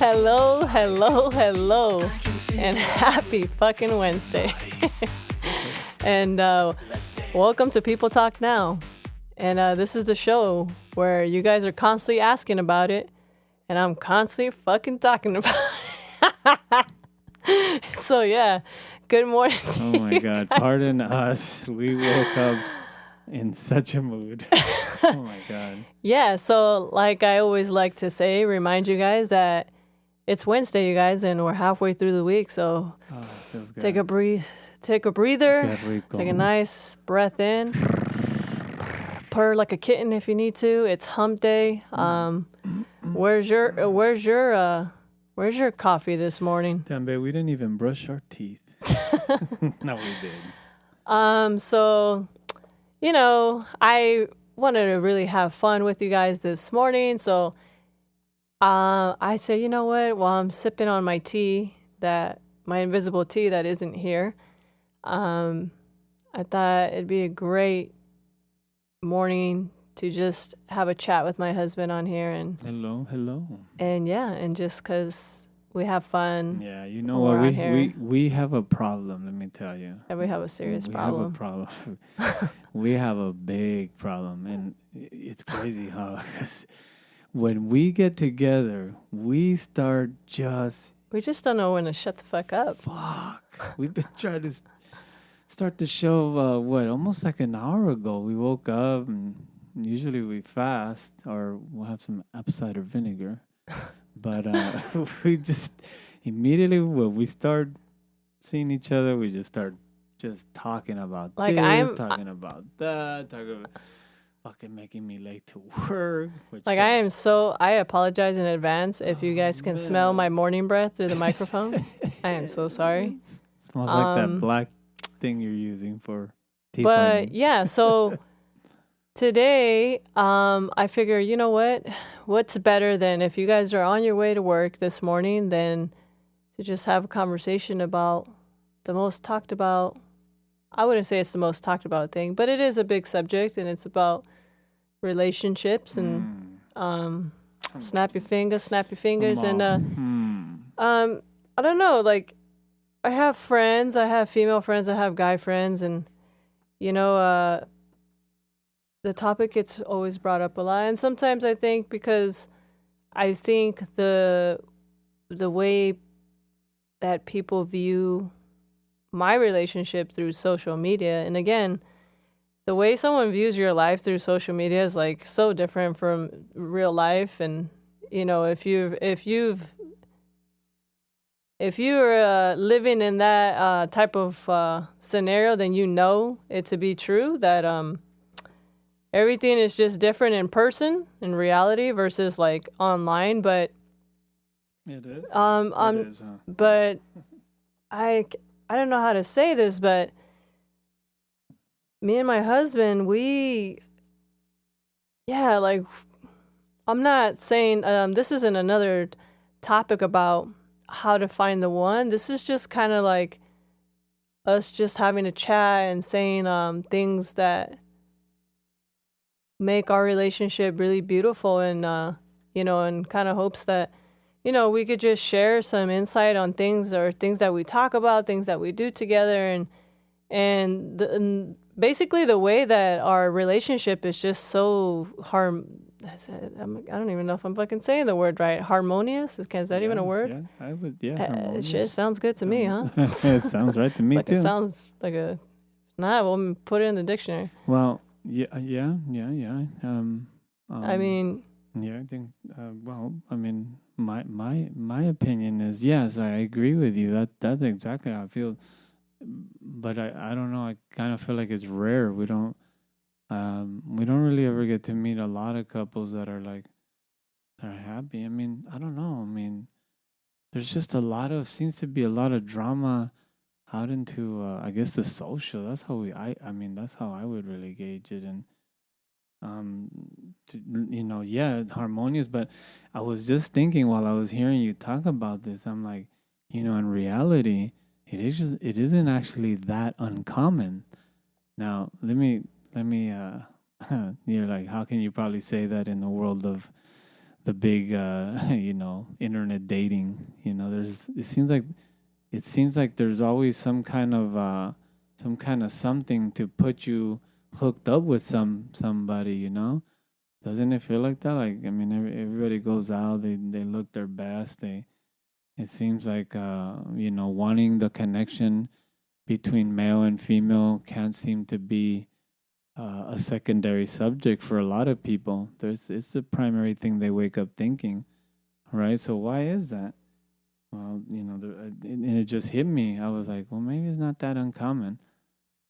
Hello, hello, hello, and happy fucking Wednesday. And welcome to People Talk Now. And this is the show where you guys are constantly asking about it, and I'm constantly fucking talking about it. So yeah, good morning to Oh my you God, guys. pardon us. We woke up in such a mood. Oh my God. Yeah, so like I always like to say, remind you guys that it's Wednesday, you guys, and we're halfway through the week. So Oh, feels good. take a breather, Qué rico. take a nice breath in, purr like a kitten if you need to. It's hump day. Where's your coffee this morning? Damn, babe, we didn't even brush our teeth. No, we did. So, you know, I wanted to really have fun with you guys this morning. So, I say, you know what? While I'm sipping on my tea, my invisible tea that isn't here, I thought it'd be a great morning to just have a chat with my husband on here and Hello. just because we have fun Yeah, you know We're what? on here. We have a problem, let me tell you. and we have a serious We problem. have a problem. We have a big problem. And it's crazy how 'cause when we get together, we start just We just don't know when to shut the fuck up. fuck. We've been trying to start the show, almost like an hour ago. We woke up and usually we fast or we'll have some apple cider vinegar. But we just immediately when we start seeing each other, we just start just talking about Like, talking about that, talking about fucking making me late to work. Like I apologize in advance if you guys can smell my morning breath through the microphone. I am so sorry. Smells like that black thing you're using for teeth But whitening. yeah, so today, I figure, you know what? What's better than if you guys are on your way to work this morning than to just have a conversation about the most talked about. I wouldn't say it's the most talked about thing, but it is a big subject, and it's about relationships and snap your fingers, and I don't know, like I have friends, I have female friends, I have guy friends, and you know, the topic gets always brought up a lot, and sometimes I think because I think the way that people view my relationship through social media, and again, the way someone views your life through social media is like so different from real life. And you know, if you're living in that type of scenario, then you know it to be true that everything is just different in person, in reality, versus like online. But It is. it is, huh? But I don't know how to say this, but me and my husband, I'm not saying this isn't another topic about how to find the one. This is just kind of like us just having a chat and saying things that make our relationship really beautiful, and and kind of hopes that we could just share some insight on things that we talk about, things that we do together, and basically the way that our relationship is just so I don't even know if I'm fucking saying the word right. Harmonious? Is that even a word? Yeah, I would. Yeah, It harmonious. just sounds good to me, huh? It sounds right to me Like too. it sounds like a. Nah, we'll put it in the dictionary. Well, yeah. I mean, yeah, I think. My opinion is yes. I agree with you. That's exactly how I feel. But I don't know. I kind of feel like it's rare. We don't really ever get to meet a lot of couples that are happy. I mean, I don't know. I mean, there's just seems to be a lot of drama out into I guess the social. That's how that's how I would really gauge it. And harmonious. But I was just thinking while I was hearing you talk about this, I'm like, in reality, it isn't actually that uncommon. Now, let me you're like, how can you probably say that in the world of the big internet dating. It seems like there's always some kind of something to put you hooked up with somebody, doesn't it feel like that? Like, I mean, everybody goes out, they look their best. It seems like wanting the connection between male and female can't seem to be a secondary subject for a lot of people. It's the primary thing they wake up thinking, right? So why is that? Well, and it just hit me. I was like, well, maybe it's not that uncommon.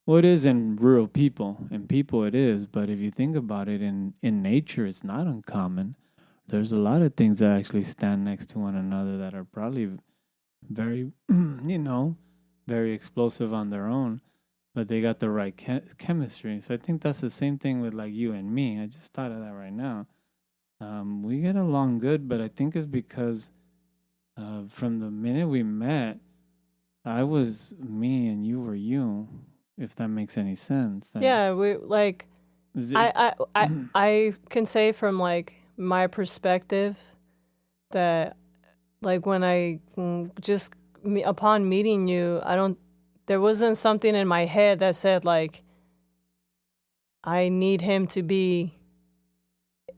Well, it is in rural people. In people, it is. But if you think about it, in nature, it's not uncommon. There's a lot of things that actually stand next to one another that are probably very, very explosive on their own, but they got the right chemistry. So I think that's the same thing with like you and me. I just thought of that right now. We get along good, but I think it's because from the minute we met, I was me and you were you, if that makes any sense. Yeah, we like. I can say from like my perspective that like when I just upon meeting you, there wasn't something in my head that said like I need him to be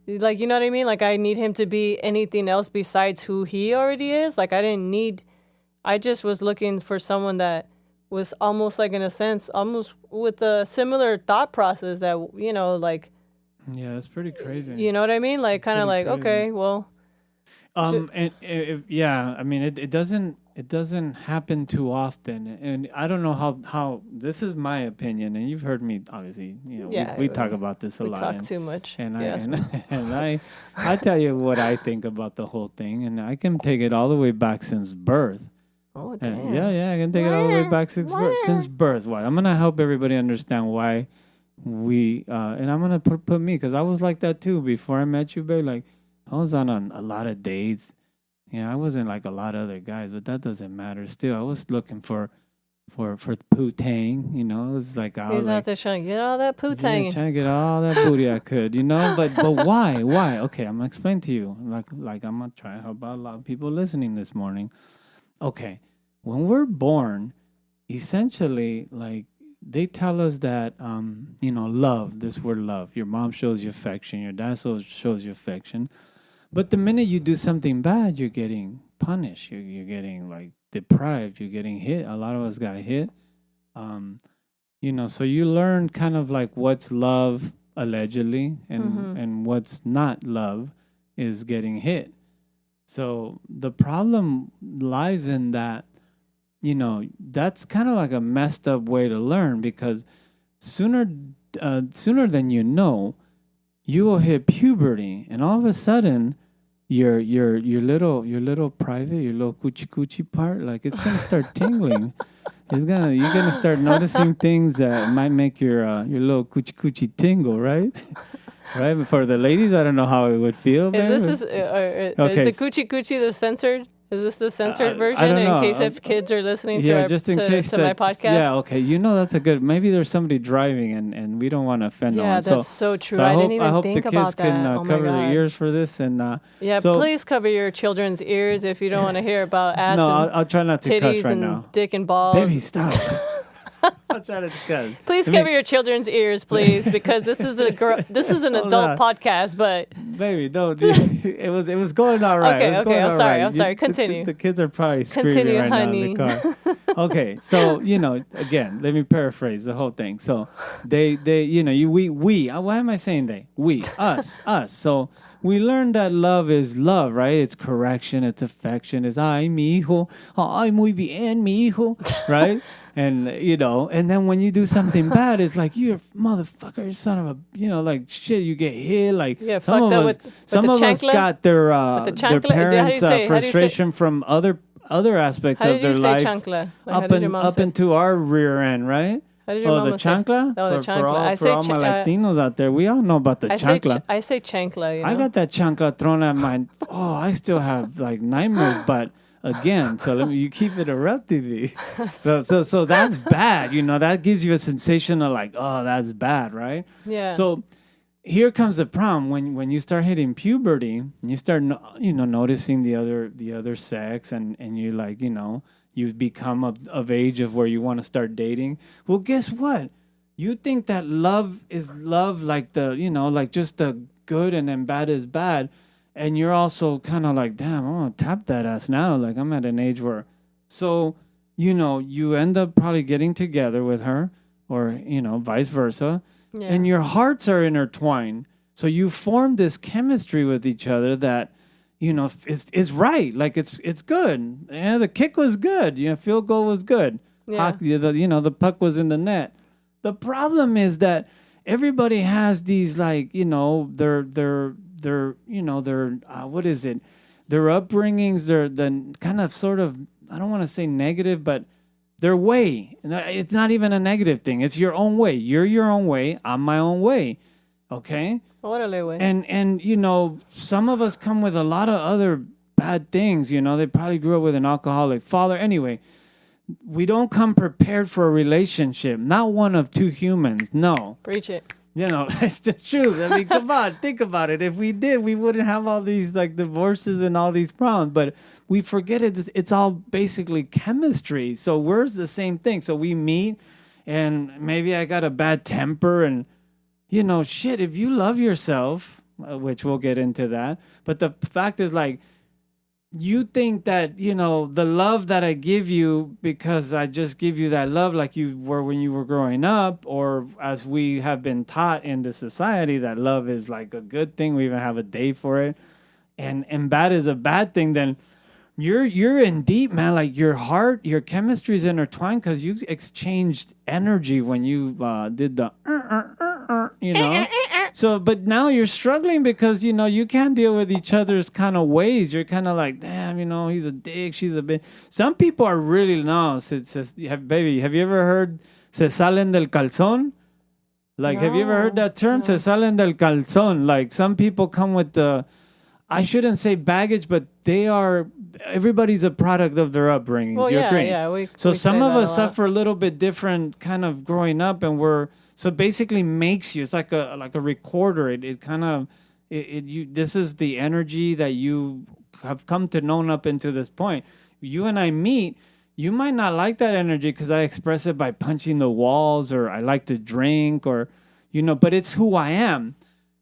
like, you know what I mean? Like I need him to be anything else besides who he already is. Like I just was looking for someone that was almost like in a sense almost with a similar thought process that like yeah, that's pretty crazy. You know what I mean? Like kind of like crazy. Okay, well and I mean it doesn't happen too often, and I don't know how this is my opinion, and you've heard me obviously, we talk about this a lot. We talk too much. And I tell you what I think about the whole thing, and I can take it all the way back since birth. Oh, damn. Yeah, I can take it all the way back since birth. Why? I'm gonna help everybody understand why we and I'm gonna put me, because I was like that too before I met you, babe. Like I was on a lot of dates. Yeah, I wasn't like a lot of other guys, but that doesn't matter. Still, I was looking for poo-tang, It was like I was out there trying to get all that poo-tang. Yeah, trying to get all that booty I could, But why? Why? Okay, I'm gonna explain to you. Like I'm gonna try to help out a lot of people listening this morning. Okay, when we're born, essentially, like they tell us that love. This word love. Your mom shows you affection. Your dad shows you affection. But the minute you do something bad, you're getting punished. You're getting like deprived. You're getting hit. A lot of us got hit. So you learn kind of like what's love allegedly, and what's not love is getting hit. So the problem lies in that, that's kind of like a messed up way to learn, because sooner than you will hit puberty, and all of a sudden your little private, your little coochie part, like it's gonna start tingling. You're gonna start noticing things that might make your little coochie tingle, right? Right. But for the ladies, I don't know how it would feel. Is the coochie the censored? Is this the censored version in case if kids are listening to my podcast? Yeah, okay. That's a good. Maybe there's somebody driving and we don't want to offend no one. Yeah, that's so true. I didn't even think about that. I hope the kids can cover their ears for this. And please cover your children's ears if you don't want to hear about ass I'll try not to titties cuss right and now. Dick and balls. Baby, stop. I'll try to cuss. Please cover your children's ears, please, because this is an adult podcast. But baby, don't. It was going all right. Okay. I'm sorry. Continue. The kids are probably screaming right honey. now in the car. Okay, so again, let me paraphrase the whole thing. So they we why am I saying they? We, us. So we learned that love is love, right? It's correction, it's affection, it's ay mi hijo, ay muy bien mi hijo, right? And and then when you do something bad, it's like you're a motherfucker, son of a, like shit. You get hit, like some of us got their parents' frustration from other aspects of their life up into our rear end, right? How did your mama the chancla? Oh, the chancla. For all my Latinos out there, we all know about the chancla. I say chancla. I got that chancla thrown at my. I still have like nightmares, but. Again, so you keep interrupting me. So that's bad. That gives you a sensation of like, oh, that's bad, right? Yeah. So here comes the problem when you start hitting puberty and you start noticing the other sex, and you like, you become of age of where you want to start dating. Well, guess what? You think that love is love, like like just the good and then bad is bad, and you're also kind of like, damn, I'm gonna tap that ass now. Like, I'm at an age where, so you end up probably getting together with her, or vice versa, Yeah. and your hearts are intertwined. So you form this chemistry with each other that is right. Like, it's good. Yeah, the kick was good. Field goal was good. Yeah. The puck was in the net. The problem is that everybody has these, like, their what is it? Their upbringings, their the kind of sort of, I don't want to say negative, but their way. It's not even a negative thing. It's your own way. You're your own way. I'm my own way. Okay? Órale, güey. And some of us come with a lot of other bad things. They probably grew up with an alcoholic father. Anyway, we don't come prepared for a relationship. Not one of two humans. No. Preach it. It's the truth. I mean, come on, think about it. If we did, we wouldn't have all these, like, divorces and all these problems. But we forget it. It's all basically chemistry. So we're the same thing. So we meet, and maybe I got a bad temper, and shit. If you love yourself, which we'll get into that, but the fact is, like, you think that the love that I give you, because I just give you that love like you were when you were growing up, or as we have been taught in the society, that love is like a good thing. We even have a day for it, and bad is a bad thing. Then you're in deep, man. Like, your heart, your chemistry is intertwined because you exchanged energy when you did the So, but now you're struggling because you can't deal with each other's kind of ways. You're kind of like, damn, he's a dick, she's a bitch. Some people are really, no. Baby, have you ever heard "se salen del calzón"? Like, have you ever heard that term? No. "Se salen del calzón." Like, some people come with the, I shouldn't say baggage, but everybody's a product of their upbringing. Well, You yeah, agree? yeah. So We some say of that a us lot. suffer a little bit different kind of growing up, and so basically makes you, it's like a recorder. It kind of, this is the energy that you have come to know up into this point. You and I meet, you might not like that energy because I express it by punching the walls, or I like to drink, or but it's who I am.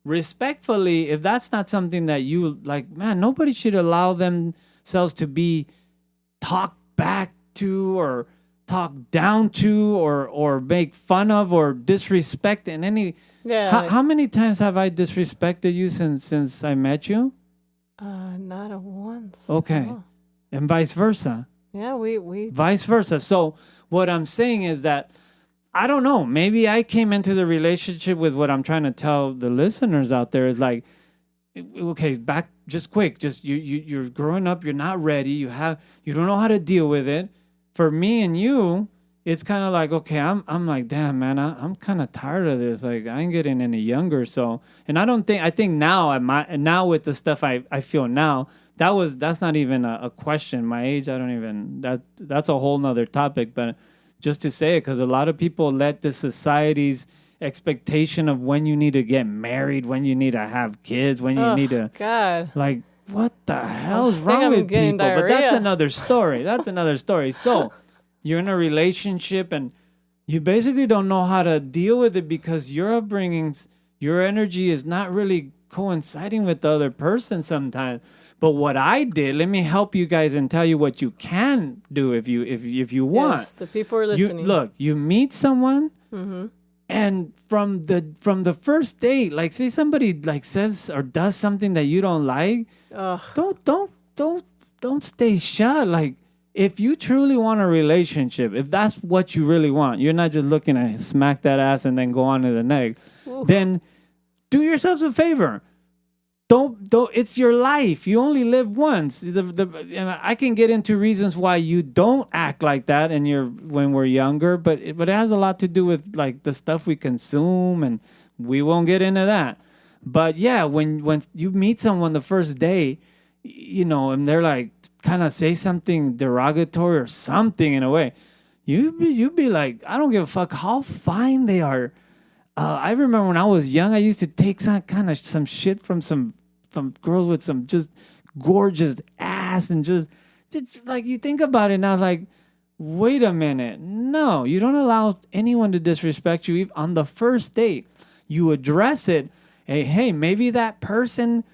Respectfully, if that's not something that you like, man, nobody should allow themselves to be talked back to, or talk down to, or make fun of, or disrespect in any. Yeah. How many times have I disrespected you since I met you? Not a once. Okay. Oh. And vice versa. Yeah, we. Vice versa. So what I'm saying is that, I don't know, maybe I came into the relationship with what I'm trying to tell the listeners out there is like, okay, back just quick, just you're growing up, you're not ready, you don't know how to deal with it. For me and you, it's kind of like, okay, I'm like, damn, man, I'm kind of tired of this. Like, I ain't getting any younger. So, and I think now now with the stuff I feel now, that's not even a question. My age, I don't even, that's a whole nother topic. But just to say it, because a lot of people let the society's expectation of when you need to get married, when you need to have kids, when you need to, God. like, what the hell's think wrong I'm with getting people? But that's diarrhea. another story. That's another story. So you're in a relationship and you basically don't know how to deal with it because your upbringings, your energy is not really coinciding with the other person sometimes. But what I did, let me help you guys and tell you what you can do if you want. Yes, the people are listening. You meet someone, and from the first date, like, say somebody like says or does something that you don't like, Ugh. don't stay shut. Like, if you truly want a relationship, if that's what you really want, you're not just looking to smack that ass and then go on to the next, then do yourselves a favor. Don't. It's your life. You only live once. And I can get into reasons why you don't act like that, and when we're younger, but it has a lot to do with like the stuff we consume, and we won't get into that. But yeah, when you meet someone the first day, and they're like kind of say something derogatory or something in a way, you'd be like, I don't give a fuck how fine they are. I remember when I was young, I used to take some shit from some girls with some just gorgeous ass, and just it's like you think about it now, like, wait a minute, no, you don't allow anyone to disrespect you on the first date. You address it. Hey, maybe that person,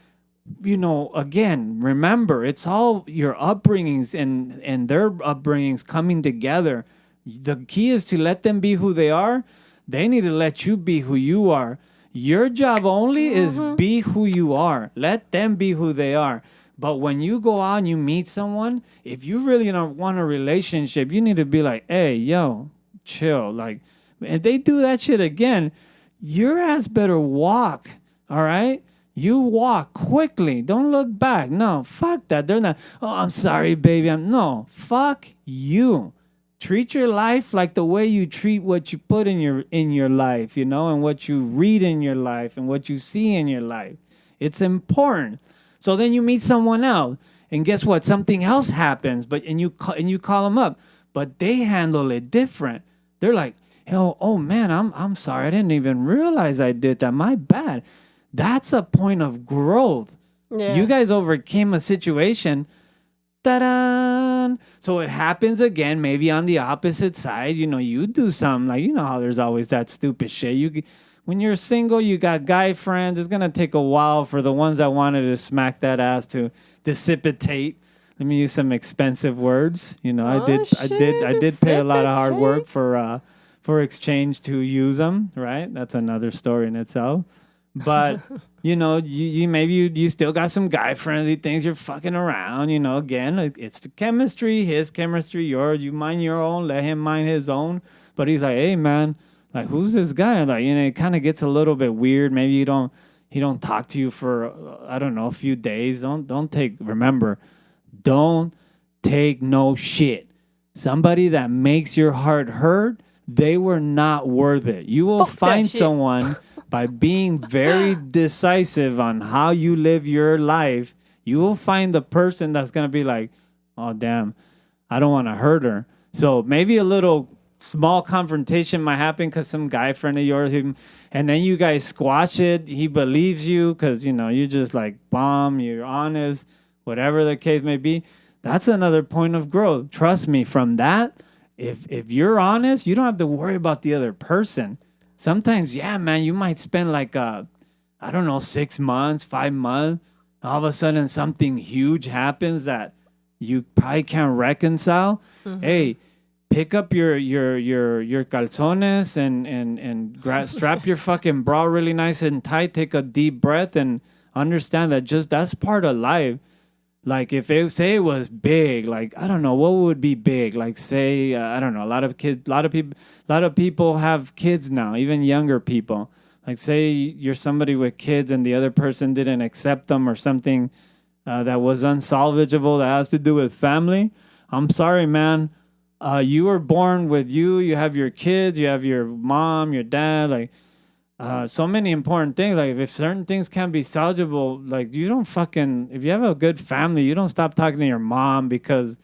again, remember, it's all your upbringings and their upbringings coming together. The key is to let them be who they are. They need to let you be who you are. Your job only is be who you are. Let them be who they are. But when you go out and you meet someone, if you really don't want a relationship, you need to be like, hey, yo, chill. Like, if they do that shit again, your ass better walk. All right? You walk quickly. Don't look back. No, fuck that. They're not, oh, I'm sorry, baby. No, fuck you. Treat your life like the way you treat what you put in your life, and what you read in your life and what you see in your life. It's important. So then you meet someone else, and guess what? Something else happens, and you call them up, but they handle it different. They're like, oh man, I'm sorry. I didn't even realize I did that. My bad. That's a point of growth. Yeah. You guys overcame a situation. Ta-da! So it happens again, maybe on the opposite side. You do something like, how there's always that stupid shit. When you're single, you got guy friends. It's gonna take a while for the ones that wanted to smack that ass to dissipate. Let me use some expensive words. I did pay a lot of hard work for exchange to use them. Right? That's another story in itself. But you still got some guy friendly things. You're fucking around. Again, it's the chemistry, his chemistry, yours. You mind your own, let him mind his own. But he's like, hey man, like, who's this guy? Like, it kind of gets a little bit weird. Maybe he don't talk to you for I don't know, a few days. Don't take no shit. Somebody that makes your heart hurt, they were not worth it. You will find someone by being very decisive on how you live your life. You will find the person that's going to be like, oh, damn, I don't want to hurt her. So maybe a little small confrontation might happen because some guy friend of yours, and then you guys squash it. He believes you because, you just like bomb, you're honest, whatever the case may be. That's another point of growth. Trust me, from that, if you're honest, you don't have to worry about the other person. Sometimes, yeah, man, you might spend like, 6 months, 5 months. All of a sudden, something huge happens that you probably can't reconcile. Mm-hmm. Hey, pick up your calzones and strap your fucking bra really nice and tight. Take a deep breath and understand that that's part of life. Like, if it was big, like, I don't know, what would be big? Like, say, I don't know, a lot of people have kids now, even younger people. Like, say you're somebody with kids and the other person didn't accept them or something that was unsalvageable that has to do with family. I'm sorry, man. You were born with you have your kids, you have your mom, your dad, like, so many important things. Like, if certain things can be salvageable, like, if you have a good family, you don't stop talking to your mom because,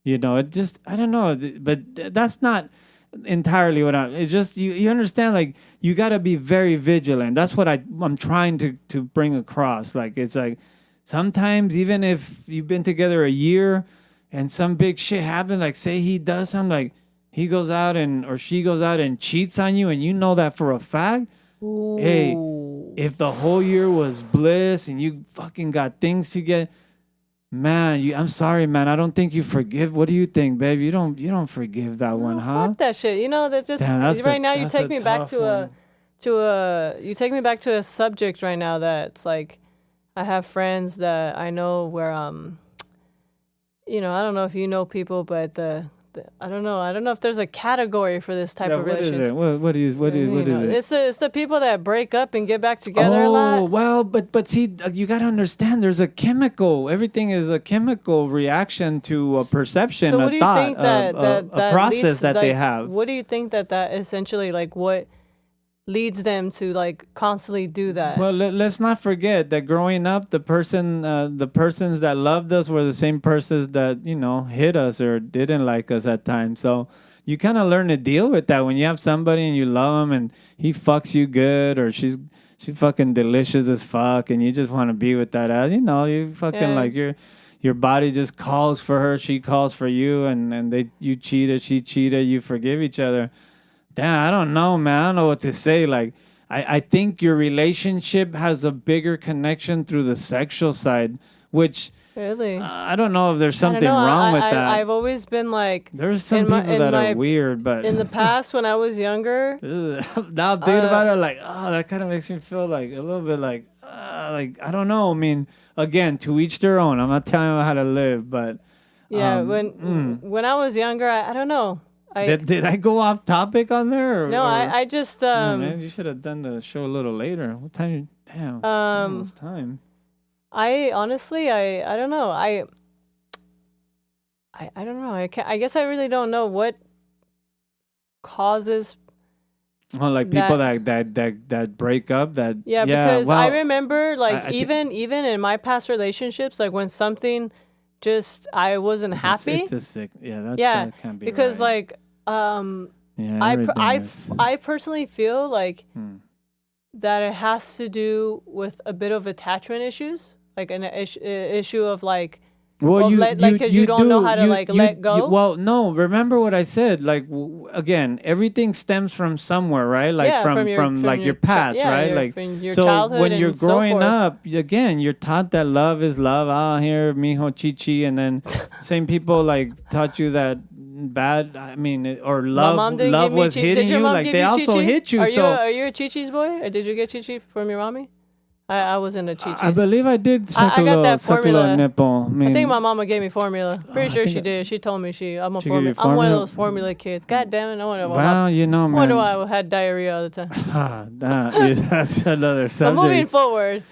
it just, I don't know, but that's not entirely it's just, you understand, like, you got to be very vigilant. That's what I'm trying to bring across. Like, it's like, sometimes even if you've been together a year and some big shit happens, like, say he does something, like, he goes out or she goes out and cheats on you, and you know that for a fact. Ooh. Hey, if the whole year was bliss and you fucking got things to get, man, I'm sorry, man. I don't think you forgive. What do you think, babe? You don't forgive that one, huh? Fuck that shit. That's just right now. You take me back you take me back to a subject right now that's like, I have friends that I know where I don't know if you know people, but I don't know if there's a category for this type of relationship. What is it? It's the people that break up and get back together a lot. Oh, well, but see, you got to understand, there's a chemical. Everything is a chemical reaction to a perception, so what a thought, think that a process that they have. What do you think that essentially, like, what leads them to, like, constantly do that? Well, let's not forget that growing up, the persons that loved us were the same persons that, hit us or didn't like us at times. So, you kind of learn to deal with that when you have somebody and you love him and he fucks you good or she fucking delicious as fuck and you just want to be with that ass. You know, you fucking like your body just calls for her, she calls for you, and you cheated, she cheated, you forgive each other. Damn, I don't know, man. I don't know what to say. Like, I think your relationship has a bigger connection through the sexual side, which really, I don't know if there's something wrong with that. I've always been like, there's some people that are weird, but in the past when I was younger, now I'm thinking about it, like, oh, that kind of makes me feel like a little bit like I don't know. I mean, again, to each their own. I'm not telling them how to live, but yeah, when I was younger, I don't know. Did I go off topic on there? No, I just man, you should have done the show a little later. What time? Damn, it's almost time. I honestly, I don't know. I don't know. I guess I really don't know what causes. Well, like people that break up. Because well, I remember like even in my past relationships, like when something just I wasn't happy. It's a sick. That can't be because right. I personally feel like that it has to do with a bit of attachment issues, like an issue of like. Well, because you don't know how to let go. Well, no. Remember what I said. Like again, everything stems from somewhere, right? Like from your past, right? Like your so childhood when you're growing up, again, you're taught that love is love. Ah, here, mijo, chichi, and then same people like taught you that bad. I mean, or love was hitting you. Like they also hit you. Are you a chichi's boy, or did you get chichi from your mommy? I wasn't a chichis. I believe I did suck a little nipple. I think my mama gave me formula. Pretty sure she did. She told me I'm one of those formula kids. God damn it. I wonder why. Well, you know, man. I wonder why I had diarrhea all the time. That's another subject. But moving forward.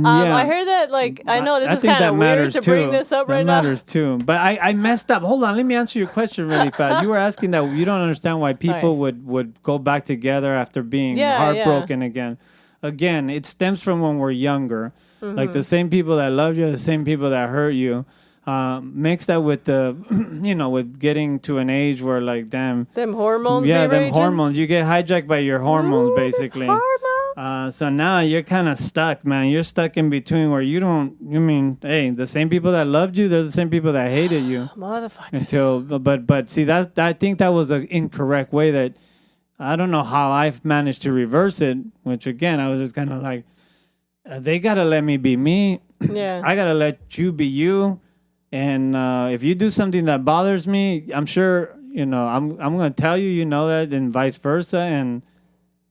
I heard that, like, I know this is kind of weird to bring this up right now. That matters too. But I messed up. Hold on. Let me answer your question really fast. You were asking that you don't understand why people would go back together after being heartbroken again. Again, it stems from when we're younger. Mm-hmm. Like the same people that love you, the same people that hurt you. Mix that with the, with getting to an age where like, damn. Them hormones. Yeah, them hormones. You get hijacked by your hormones, basically. Hormones. So now you're kind of stuck, man. You're stuck in between where hey, the same people that loved you, they're the same people that hated you. Motherfuckers. But see, I think that was an incorrect way that, I don't know how I've managed to reverse it, which again, I was just kind of like, they got to let me be me. Yeah. I got to let you be you. And if you do something that bothers me, I'm sure, I'm going to tell you, that, and vice versa.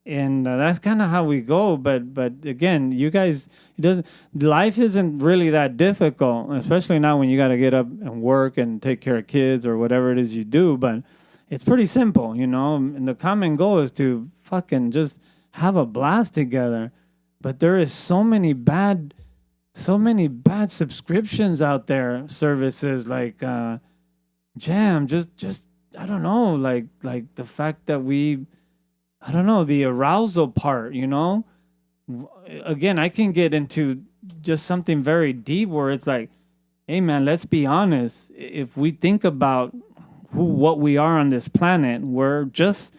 And that's kind of how we go. But again, you guys, life isn't really that difficult, especially now when you got to get up and work and take care of kids or whatever it is you do. But it's pretty simple, and the common goal is to fucking just have a blast together. But there is so many bad subscriptions out there, services like Jam, just I don't know, like the fact that I don't know, the arousal part, Again, I can get into just something very deep where it's like, hey man, let's be honest. If we think about what we are on this planet, we're just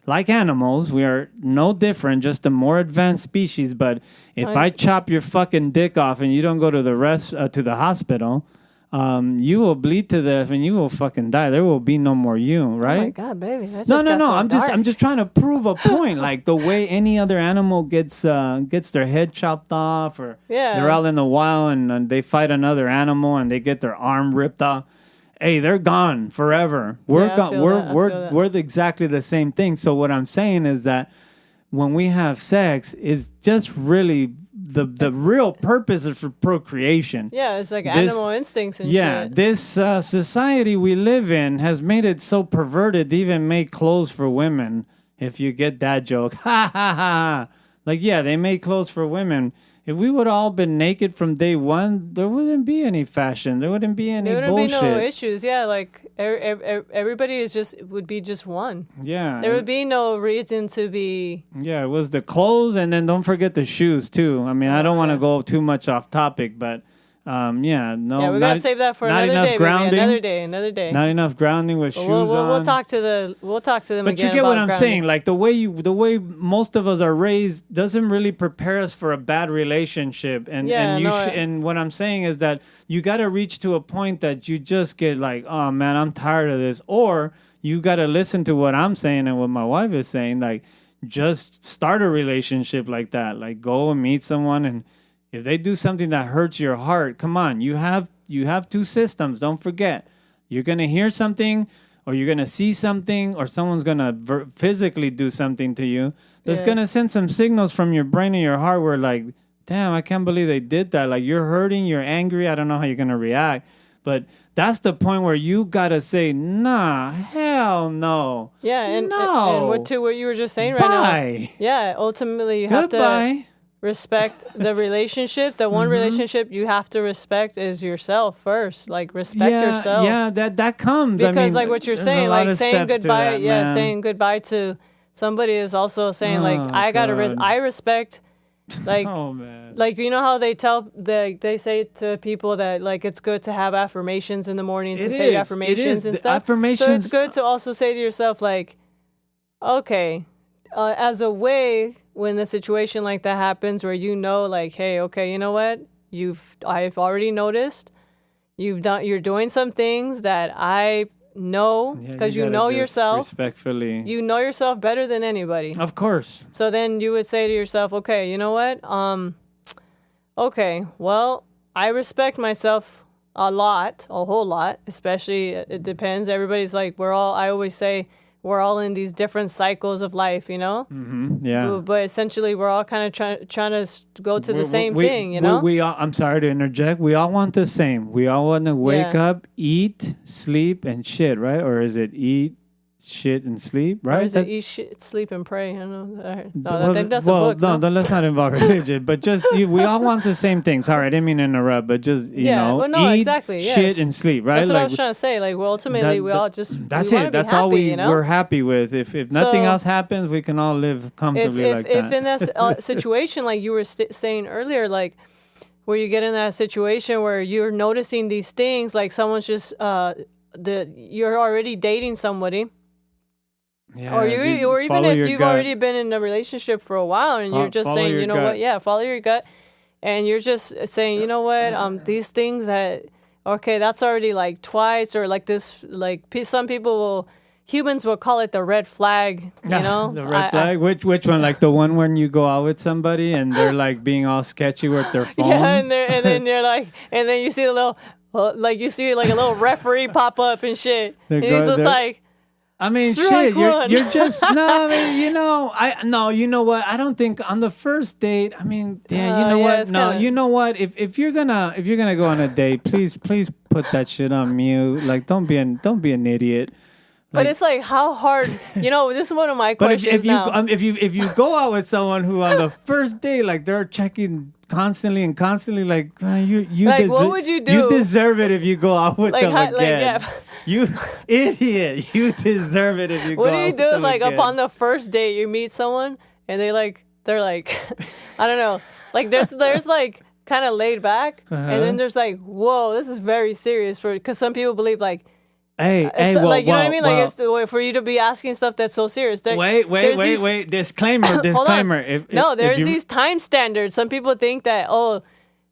like animals. We are no different, just a more advanced species. But if I chop your fucking dick off and you don't go to the hospital, you will bleed to death and you will fucking die. There will be no more you, right? Oh my god, baby! No. I'm just trying to prove a point. Like the way any other animal gets their head chopped off, or they're out in the wild and they fight another animal and they get their arm ripped off. Hey, they're gone forever. We're exactly the same thing. So what I'm saying is that when we have sex, is just really the real purpose is for procreation. Yeah, it's like animal instincts and shit. Yeah, this society we live in has made it so perverted to even make clothes for women. If you get that joke, ha ha ha! Like they make clothes for women. If we would all been naked from day one, there wouldn't be any fashion. There wouldn't be any bullshit. There wouldn't be no issues. Yeah, like everybody would be just one. Yeah. There would be no reason to be. Yeah, it was the clothes, and then don't forget the shoes too. I mean, I don't want to go too much off topic, but Yeah, no, Yeah, we gotta save that for not another enough day, grounding. baby. Another day. Not enough grounding with But shoes we'll on. talk to them But again. you get what about I'm grounding. saying. Like the way most of us are raised doesn't really prepare us for a bad relationship. And what I'm saying is that you got to reach to a point that you just get like, oh man, I'm tired of this, or you got to listen to what I'm saying and what my wife is saying. Like, just start a relationship like that. Like, go and meet someone, and if they do something that hurts your heart, come on, you have two systems. Don't forget, you're gonna hear something, or you're gonna see something, or someone's gonna physically do something to you. That's gonna send some signals from your brain and your heart. Where like, damn, I can't believe they did that. Like, you're hurting, you're angry. I don't know how you're gonna react, but that's the point where you gotta say, nah, hell no. Yeah, and no. and what you were just saying right now. Yeah, ultimately you have to respect the relationship. The one relationship you have to respect is yourself first. Like, respect yourself. Yeah, that comes. Because like what you're saying, like saying goodbye. Saying goodbye to somebody is also saying I respect. Like, oh man. Like, you know how they say to people that like it's good to have affirmations in the morning to say affirmations and stuff. Affirmations. So it's good to also say to yourself like, okay, as a way when a situation like that happens where you know like, hey, okay, you know what? I've already noticed you're doing some things that I know because you know yourself respectfully. You know yourself better than anybody. Of course. So then you would say to yourself, okay, you know what? Okay, well, I respect myself a whole lot, especially it depends. Everybody's like, I always say we're all in these different cycles of life, you know? Mm-hmm. Yeah. But essentially we're all kind of trying to go to the same thing, you know? We all, I'm sorry to interject. We all want the same. We all want to wake up, eat, sleep, and shit, right? Or is it eat, shit, and sleep, right? Or is it eat, shit, sleep, and pray? I don't know. I think that's a book. No, let's not involve religion. But just, we all want the same thing. Sorry, I didn't mean to interrupt, but just, you know, eat, shit, and sleep, right? That's what I was trying to say. Like, well, ultimately, we all just, that's it. That's all we're happy with. If nothing else happens, we can all live comfortably like that. If in that situation, like you were saying earlier, like, where you get in that situation where you're noticing these things, like someone's just, you're already dating somebody. Yeah, or even if you've already been in a relationship for a while and you're just saying, you know what, follow your gut, and you're just saying, you know what, these things that, okay, that's already like twice, or like this, like some humans will call it the red flag, you know? The red flag? Which one? Like the one when you go out with somebody and they're like being all sketchy with their phone? Yeah, and then you're like, and then you see a little, you see like a little referee pop up and shit. And he's just like, I mean, shit, you're just, no, I mean, you know what? I don't think on the first date, I mean, you know what? No, you know what? If you're gonna go on a date, please put that shit on mute. Like, don't be an idiot. But it's like, how hard, this is one of my questions now. If you go out with someone who on the first day, like they're checking constantly, like, man, what would you do? You deserve it if you go out with them again. Like, you idiot. You deserve it if you go out with them again. What do you do, like, upon the first date, you meet someone, and they're like, I don't know, like, there's like, kind of laid back, and then there's like, whoa, this is very serious, because some people believe, like, Hey, you know what I mean? Like, it's for you to be asking stuff that's so serious. Wait. Disclaimer. There's these time standards. Some people think that,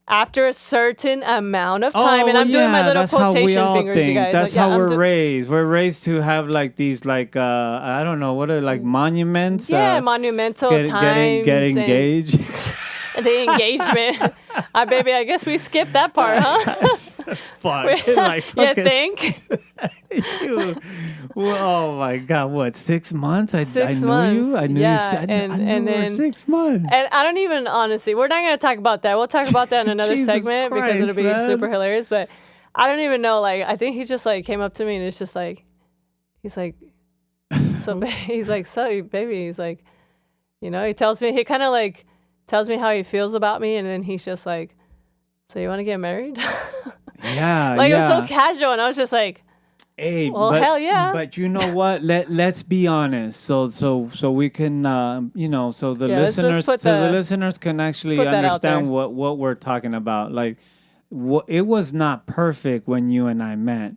after a certain amount of time, and I'm doing my little quotation fingers, you guys. That's how we're raised. We're raised to have like these, like, I don't know, what are like monuments? Yeah, monumental times. Get engaged. The engagement. Baby, I guess we skipped that part, huh? Fuck. You think? Oh my God! What, 6 months? I knew you. I knew you. And then 6 months. And I don't even, honestly, we're not gonna talk about that. We'll talk about that in another segment because it'll be super hilarious. But I don't even know. Like, I think he just like came up to me and it's just like, he's like, he's like, so baby, he's like, he kind of like tells me how he feels about me, and then he's just like, so you want to get married? Yeah. Like, it was so casual, and I was just like, hey, well, hell yeah. But you know what? Let's be honest. So we can, so the listeners can actually understand what we're talking about. Like, it was not perfect when you and I met.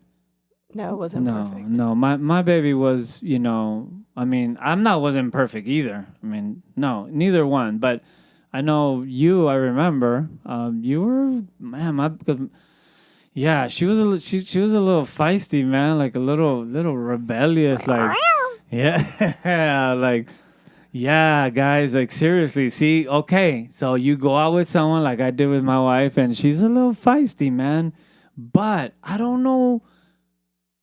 No, it wasn't perfect. No, my baby was, I mean, wasn't perfect either. I mean, no, neither one. But I know you. I remember you were, man. Yeah, she was she was a little feisty, man. Like a little rebellious. Like yeah, like yeah, guys. Like seriously. See, okay, so you go out with someone like I did with my wife, and she's a little feisty, man. But I don't know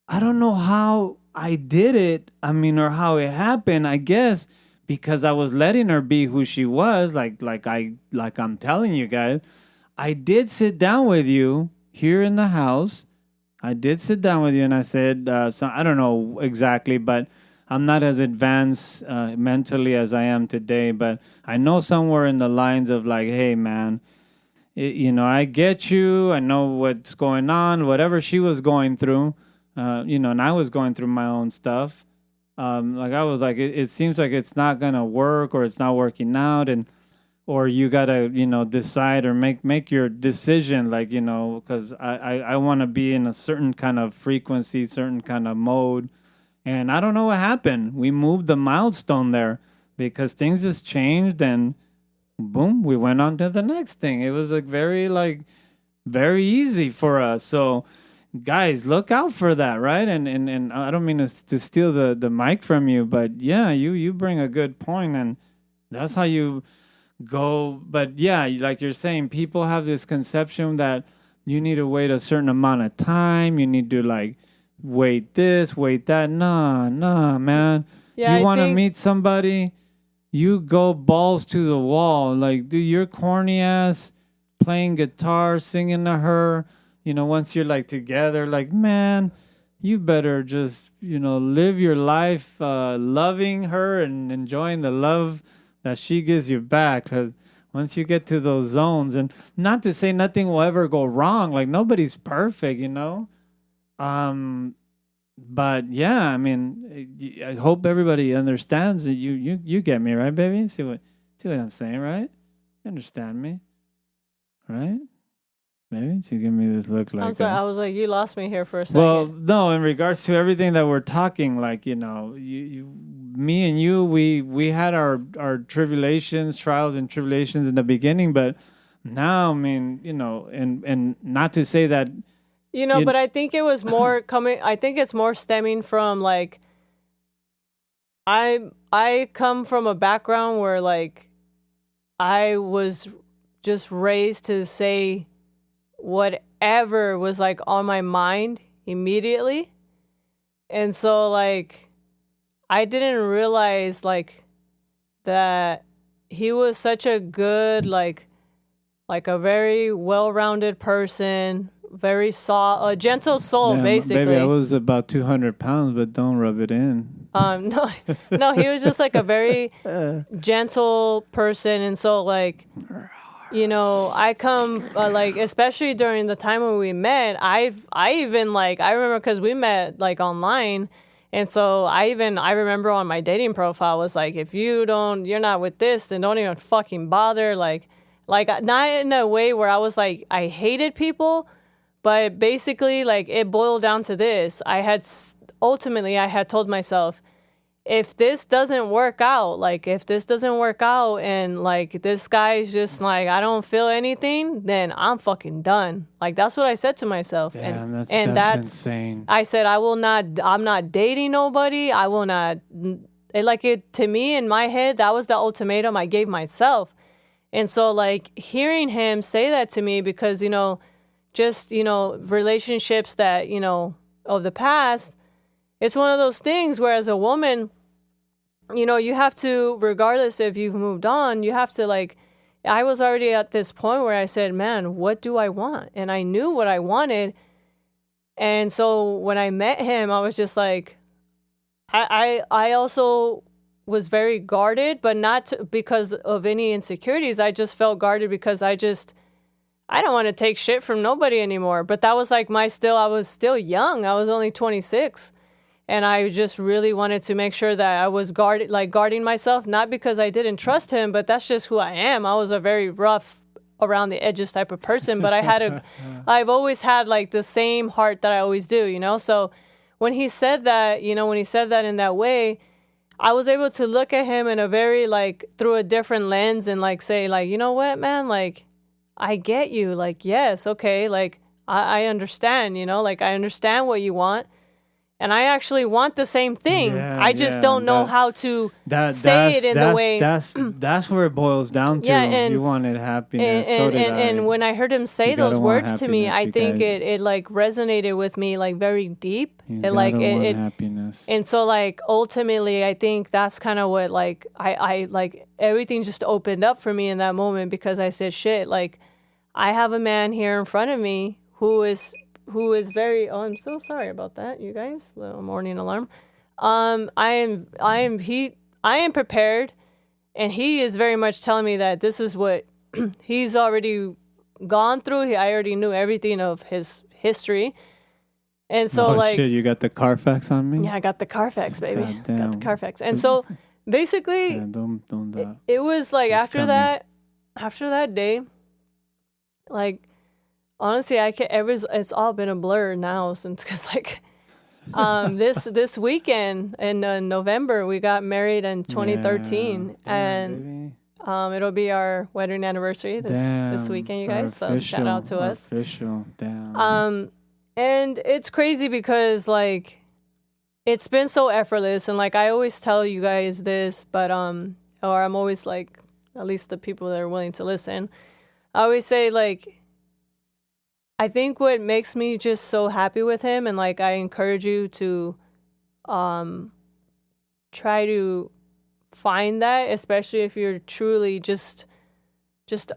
how I did it. I mean, or how it happened. I guess because I was letting her be who she was. Like I'm telling you guys, I did sit down with you here in the house. I did sit down with you, and I said, so I don't know exactly, but I'm not as advanced mentally as I am today. But I know somewhere in the lines of like, hey, man. I get you. I know what's going on. Whatever she was going through, and I was going through my own stuff. Like I was like, it seems like it's not gonna work, or it's not working out, or you gotta, decide or make your decision, like, because I want to be in a certain kind of frequency, certain kind of mode, and I don't know what happened. We moved the milestone there because things just changed, and boom, we went on to the next thing. It was very easy for us. So guys, look out for that, right? And I don't mean to steal the mic from you, but yeah, you bring a good point, and that's how you go. But yeah, like you're saying, people have this conception that you need to wait a certain amount of time. You need to like wait this, wait that. Nah, man. Yeah, you want to think meet somebody, you go balls to the wall. Like, do your corny ass playing guitar, singing to her. Once you're like together, like, man, you better just, live your life loving her and enjoying the love that she gives you back. Because once you get to those zones, and not to say nothing will ever go wrong, like nobody's perfect, But yeah, I mean, I hope everybody understands that you get me, right, baby? See what I'm saying, right? You understand me, right? Maybe you give me this look like. I'm sorry. I was like, you lost me here for a second. Well, no, in regards to everything that we're talking, like me and you, we had our trials and tribulations in the beginning, but now, I mean, and not to say that. But I think it was more coming. I think it's more stemming from like. I come from a background where like, I was just raised to say whatever was like on my mind immediately. And so like I didn't realize like that he was such a good like a very well-rounded person, very a gentle soul. Yeah, basically. Baby, I was about 200 pounds, but don't rub it in. No, he was just like a very gentle person. And so like I come like, especially during the time when we met, I even like, I remember because we met like online. And so I remember on my dating profile was like, if you're not with this, then don't even fucking bother. Like not in a way where I was like, I hated people, but basically like it boiled down to this. I had told myself, if this doesn't work out and like this guy's just like, I don't feel anything, then I'm fucking done. Like that's what I said to myself. Damn, that's insane. I said, I'm not dating nobody. I will not, to me in my head, that was the ultimatum I gave myself. And so like hearing him say that to me, because, just, relationships that, of the past, it's one of those things where as a woman, you have to, regardless if you've moved on, you have to like, I was already at this point where I said, man, what do I want? And I knew what I wanted. And so when I met him, I was just like, I also was very guarded, but not because of any insecurities. I just felt guarded because I don't want to take shit from nobody anymore. But that was like I was still young. I was only 26. And I just really wanted to make sure that I was guarding myself, not because I didn't trust him, but that's just who I am. I was a very rough around the edges type of person, but I've always had like the same heart that I always do, you know? So when he said that, you know, when he said that in that way, I was able to look at him in a very like through a different lens and like say like, you know what, man, like I get you. Like, yes, okay, like I understand, you know, like I understand what you want. And I actually want the same thing. Yeah, I just don't know how to say it in the way. That's where it boils down to. Yeah, and you wanted happiness, so did I. And when I heard him say You those gotta want words to me, happiness, I you think guys. it like resonated with me like very deep. You It like gotta want it happiness. and so like ultimately I think that's kind of what like I like everything just opened up for me in that moment because I said shit, like I have a man here in front of me who is very, oh, I'm so sorry about that, you guys, little morning alarm. I am prepared, and he is very much telling me that this is what he's already gone through. I already knew everything of his history. And so like shit, you got the Carfax on me? Yeah, I got the Carfax, baby. Goddamn. Got the Carfax. And so basically Yeah, don't it was like It's after coming. that day, like honestly, it's all been a blur now since, because like this weekend in November we got married in 2013, and it'll be our wedding anniversary this weekend, you guys. So shout out to us. Official, damn. And it's crazy because like it's been so effortless, and like I always tell you guys this, but or I'm always like, at least the people that are willing to listen, I always say like, I think what makes me just so happy with him, and like I encourage you to try to find that, especially if you're truly just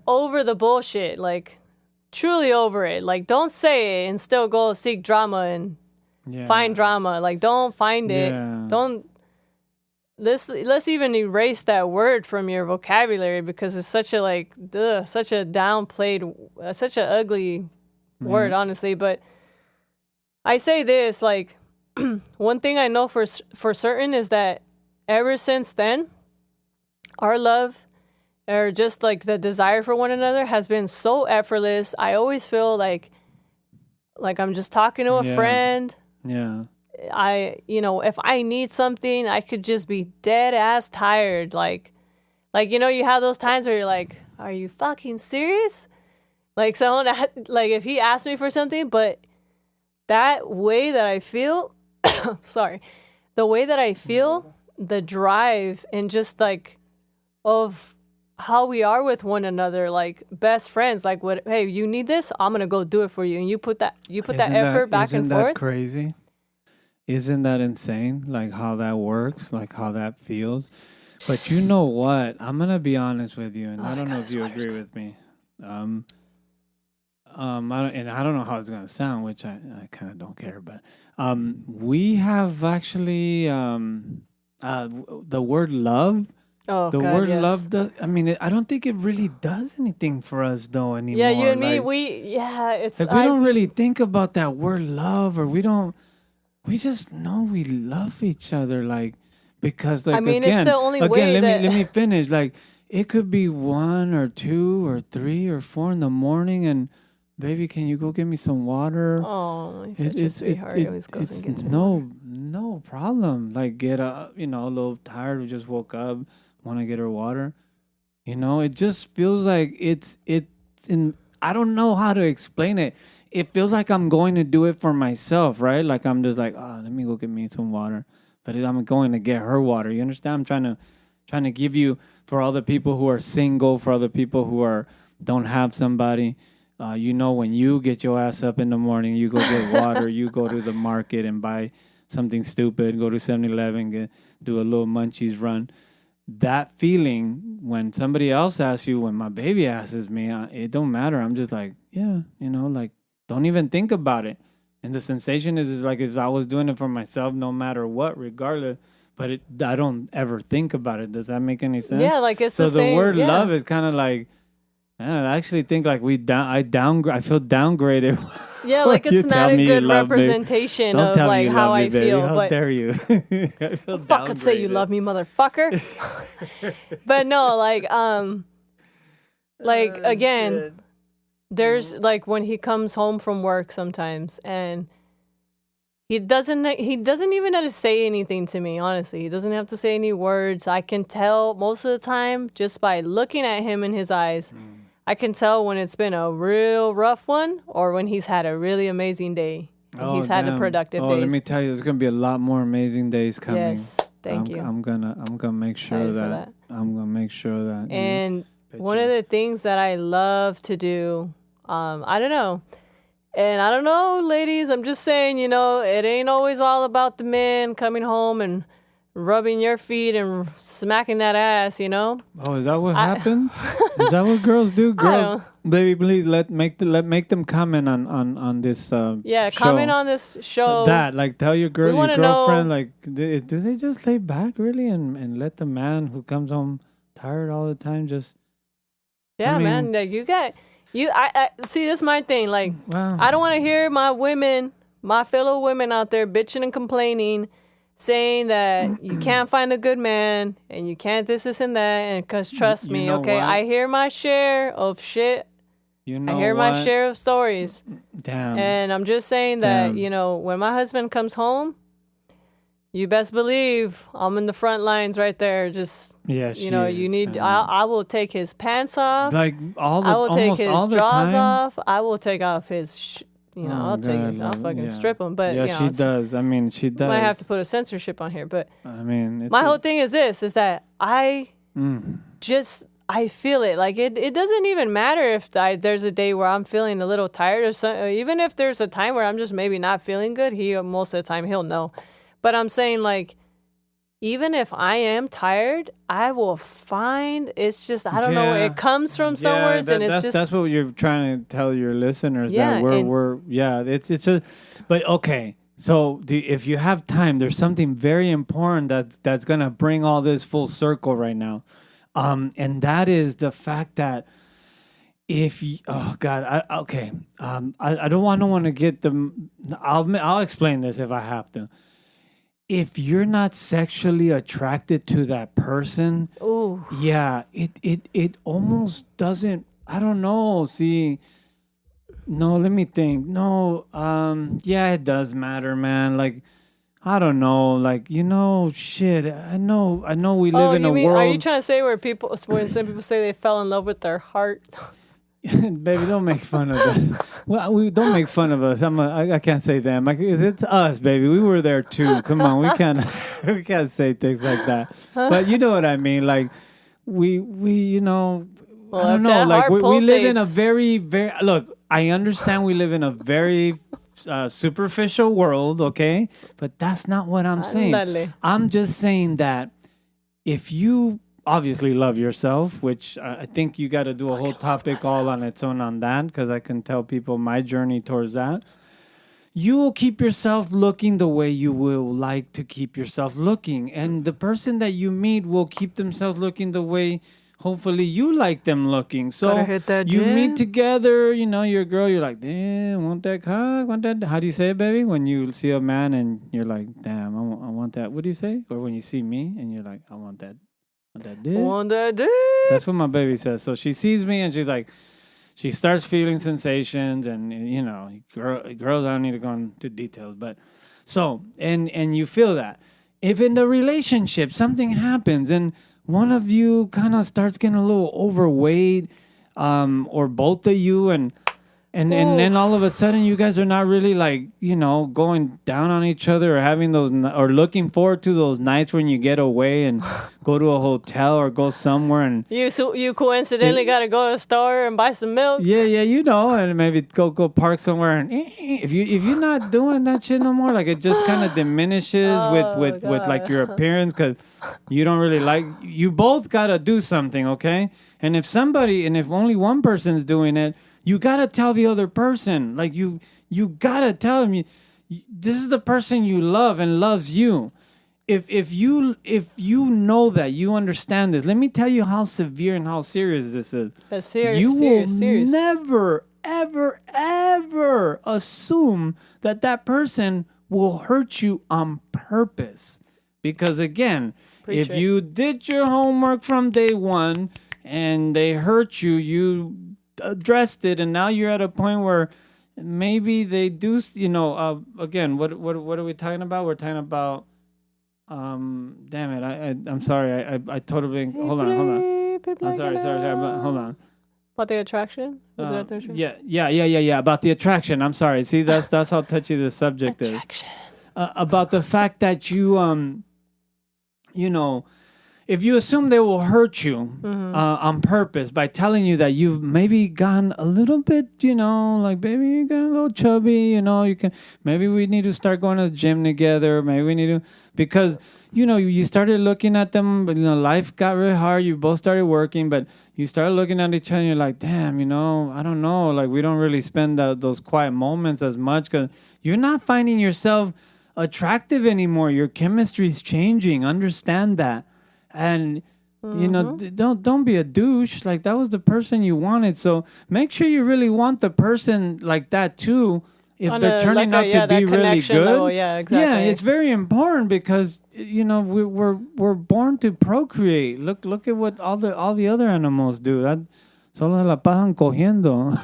over the bullshit, like truly over it. Like don't say it and still go seek drama and find drama. Like don't find it. Yeah. Don't let's even erase that word from your vocabulary, because it's such a like such a downplayed, such an ugly word, honestly. But I say this, like one thing I know for certain is that ever since then, our love, or just like the desire for one another, has been so effortless. I always feel like I'm just talking to a friend. Yeah. If I need something, I could just be dead ass tired. Like, you have those times where you're like, are you fucking serious? Like someone, like if he asked me for something, but that way that I feel, sorry, the way that I feel, the drive and just like of how we are with one another, like best friends, like what, hey, you need this, I'm gonna go do it for you, and you put that effort back and forth. Isn't that crazy? Isn't that insane? Like how that works, like how that feels. But you know what? I'm gonna be honest with you, and I don't know if you agree with me. I don't know how it's gonna sound, which I kind of don't care. But we have actually the word love. Oh, the God, word yes. love does. I mean, I don't think it really does anything for us though anymore. Yeah, you and me, like, it's like we don't really think about that word love, or we don't. We just know we love each other, like because like I mean, again, it's the only way let me finish. Like it could be 1 or 2 or 3 or 4 in the morning, and baby, can you go get me some water? Oh, he's such a sweetheart. He always goes and gets me no problem. Like get up, a little tired. We just woke up, want to get her water. It just feels like it's in. I don't know how to explain it. It feels like I'm going to do it for myself, right? Like I'm just like, oh, let me go get me some water, but I'm going to get her water. You understand? I'm trying to give you, for all the people who are single, for other people who don't have somebody. When you get your ass up in the morning, you go get water, you go to the market and buy something stupid, go to 7-Eleven, do a little munchies run. That feeling when somebody else asks you, when my baby asks me, it don't matter. I'm just like, yeah, like don't even think about it. And the sensation is like if I was doing it for myself, no matter what, regardless. But I don't ever think about it. Does that make any sense? Yeah, like it's so the same. The word love is kind of like, I actually think like I feel downgraded. Yeah, like it's not a good representation of like how I feel. How dare you? Fucking say you love me, motherfucker. But no, like Like, again, shit. there's like when he comes home from work sometimes and he doesn't even have to say anything to me, honestly. He doesn't have to say any words. I can tell most of the time just by looking at him in his eyes. I can tell when it's been a real rough one or when he's had a really amazing day. And he's had a damn. productive Oh, days. let me tell you, there's gonna be a lot more amazing days coming. Yes, thank you. I'm gonna make sure Excited for that, I'm gonna make sure that. And one of the things that I love to do, I don't know. And I don't know, ladies, I'm just saying, you know, it ain't always all about the men coming home and rubbing your feet and smacking that ass, you know? Oh, is that what happens? Is that what girls do? Girls, baby, please make them comment on this. Yeah, show. comment on this show. That, like, tell your We wanna girlfriend, know- like, do they just lay back really and let the man who comes home tired all the time just? Yeah, I mean- man, like I see. This is my thing. Like, Wow. I don't want to hear my fellow women out there bitching and complaining, saying that you can't find a good man and you can't this and that. And because trust You me, know okay, what? I hear my share of shit. You know I hear what? my share of stories. Damn. And I'm just saying that, Damn. you know, when my husband comes home, you best believe I'm in the front lines right there. Just, Yeah, you know, you need, man. I will take his pants off. like all the I will take almost his all the drawers time. off. I will take off his, Oh, I'll God, fucking yeah. strip him. But, Yeah, you know, she does. I mean, she does. might have to put a censorship on here. But I mean, it's my whole thing is this, is that I feel it. Like, it doesn't even matter if there's a day where I'm feeling a little tired or something. Even if there's a time where I'm just maybe not feeling good, most of the time he'll know. But I'm saying, like, even if I am tired, I will find, it's just, I don't know, Yeah. it comes from somewhere, and it's just, that's what you're trying to tell your listeners. Yeah, that it's a, but okay. So if you have time, there's something very important that's gonna bring all this full circle right now, and that is the fact that oh God, I don't want to get them. I'll explain this if I have to. If you're not sexually attracted to that person, ooh, yeah, it almost doesn't. I don't know. See, no, let me think. No, yeah, it does matter, man. Like, I don't know. Like, shit. I know. We live in a world. Are you trying to say when some people say they fell in love with their heart? Baby, don't make fun of us. Well, we don't make fun of us. I can't say them. It's us, baby. We were there too. Come on, we can't say things like that. But you know what I mean. Like we I don't know. Like we live in a very, very. Look, I understand we live in a very superficial world. Okay, but that's not what I'm saying. Ándale. I'm just saying that if you obviously love yourself, which I think you got to do a whole topic all on its own on that, because I can tell people my journey towards that. You will keep yourself looking the way you will like to keep yourself looking. And the person that you meet will keep themselves looking the way hopefully you like them looking. So Gotta hit that you gym. meet together, your girl, you're like, damn, want that cock? Want that? How do you say it, baby? When you see a man and you're like, damn, I want that. What do you say? Or when you see me and you're like, I want that. That dick. Want that dick? That's what my baby says. So she sees me and she's like, she starts feeling sensations, and girls, I don't need to go into details, but so and you feel that if in the relationship something happens and one of you kind of starts getting a little overweight, or both of you, and then all of a sudden you guys are not really like, going down on each other or having those or looking forward to those nights when you get away and go to a hotel or go somewhere and You coincidentally got to go to the store and buy some milk. yeah, and maybe go park somewhere, and if you're not doing that shit no more, like it just kind of diminishes with like your appearance, because you don't really like, you both got to do something, okay? And if only one person's doing it, you gotta tell the other person. Like you gotta tell them, this is the person you love and loves you. If you know that, you understand this. Let me tell you how severe and how serious this is. That's serious. You will serious. never, ever, ever assume that person will hurt you on purpose. Because again, Preach if it. you did your homework from day one, and they hurt you, you addressed it, and now you're at a point where maybe they do. Again, what are we talking about? We're talking about. Damn it! I'm sorry. I totally. Hold on. I'm sorry. Hold on. About the attraction? Was it the attraction? Yeah. About the attraction. I'm sorry. See, that's how touchy the subject is. About the fact that you if you assume they will hurt you on purpose by telling you that you've maybe gone a little bit, like baby, you got a little chubby, maybe we need to start going to the gym together. Maybe we need to, because, you started looking at them, but, life got really hard. You both started working, but you started looking at each other and you're like, damn, I don't know. Like, we don't really spend those quiet moments as much because you're not finding yourself attractive anymore. Your chemistry's changing. Understand that. And don't be a douche. Like, that was the person you wanted. So make sure you really want the person like that too. If they're turning out to be really good, level. Yeah, exactly. Yeah, it's very important because we're born to procreate. Look at what all the other animals do. That solo la pasan cogiendo.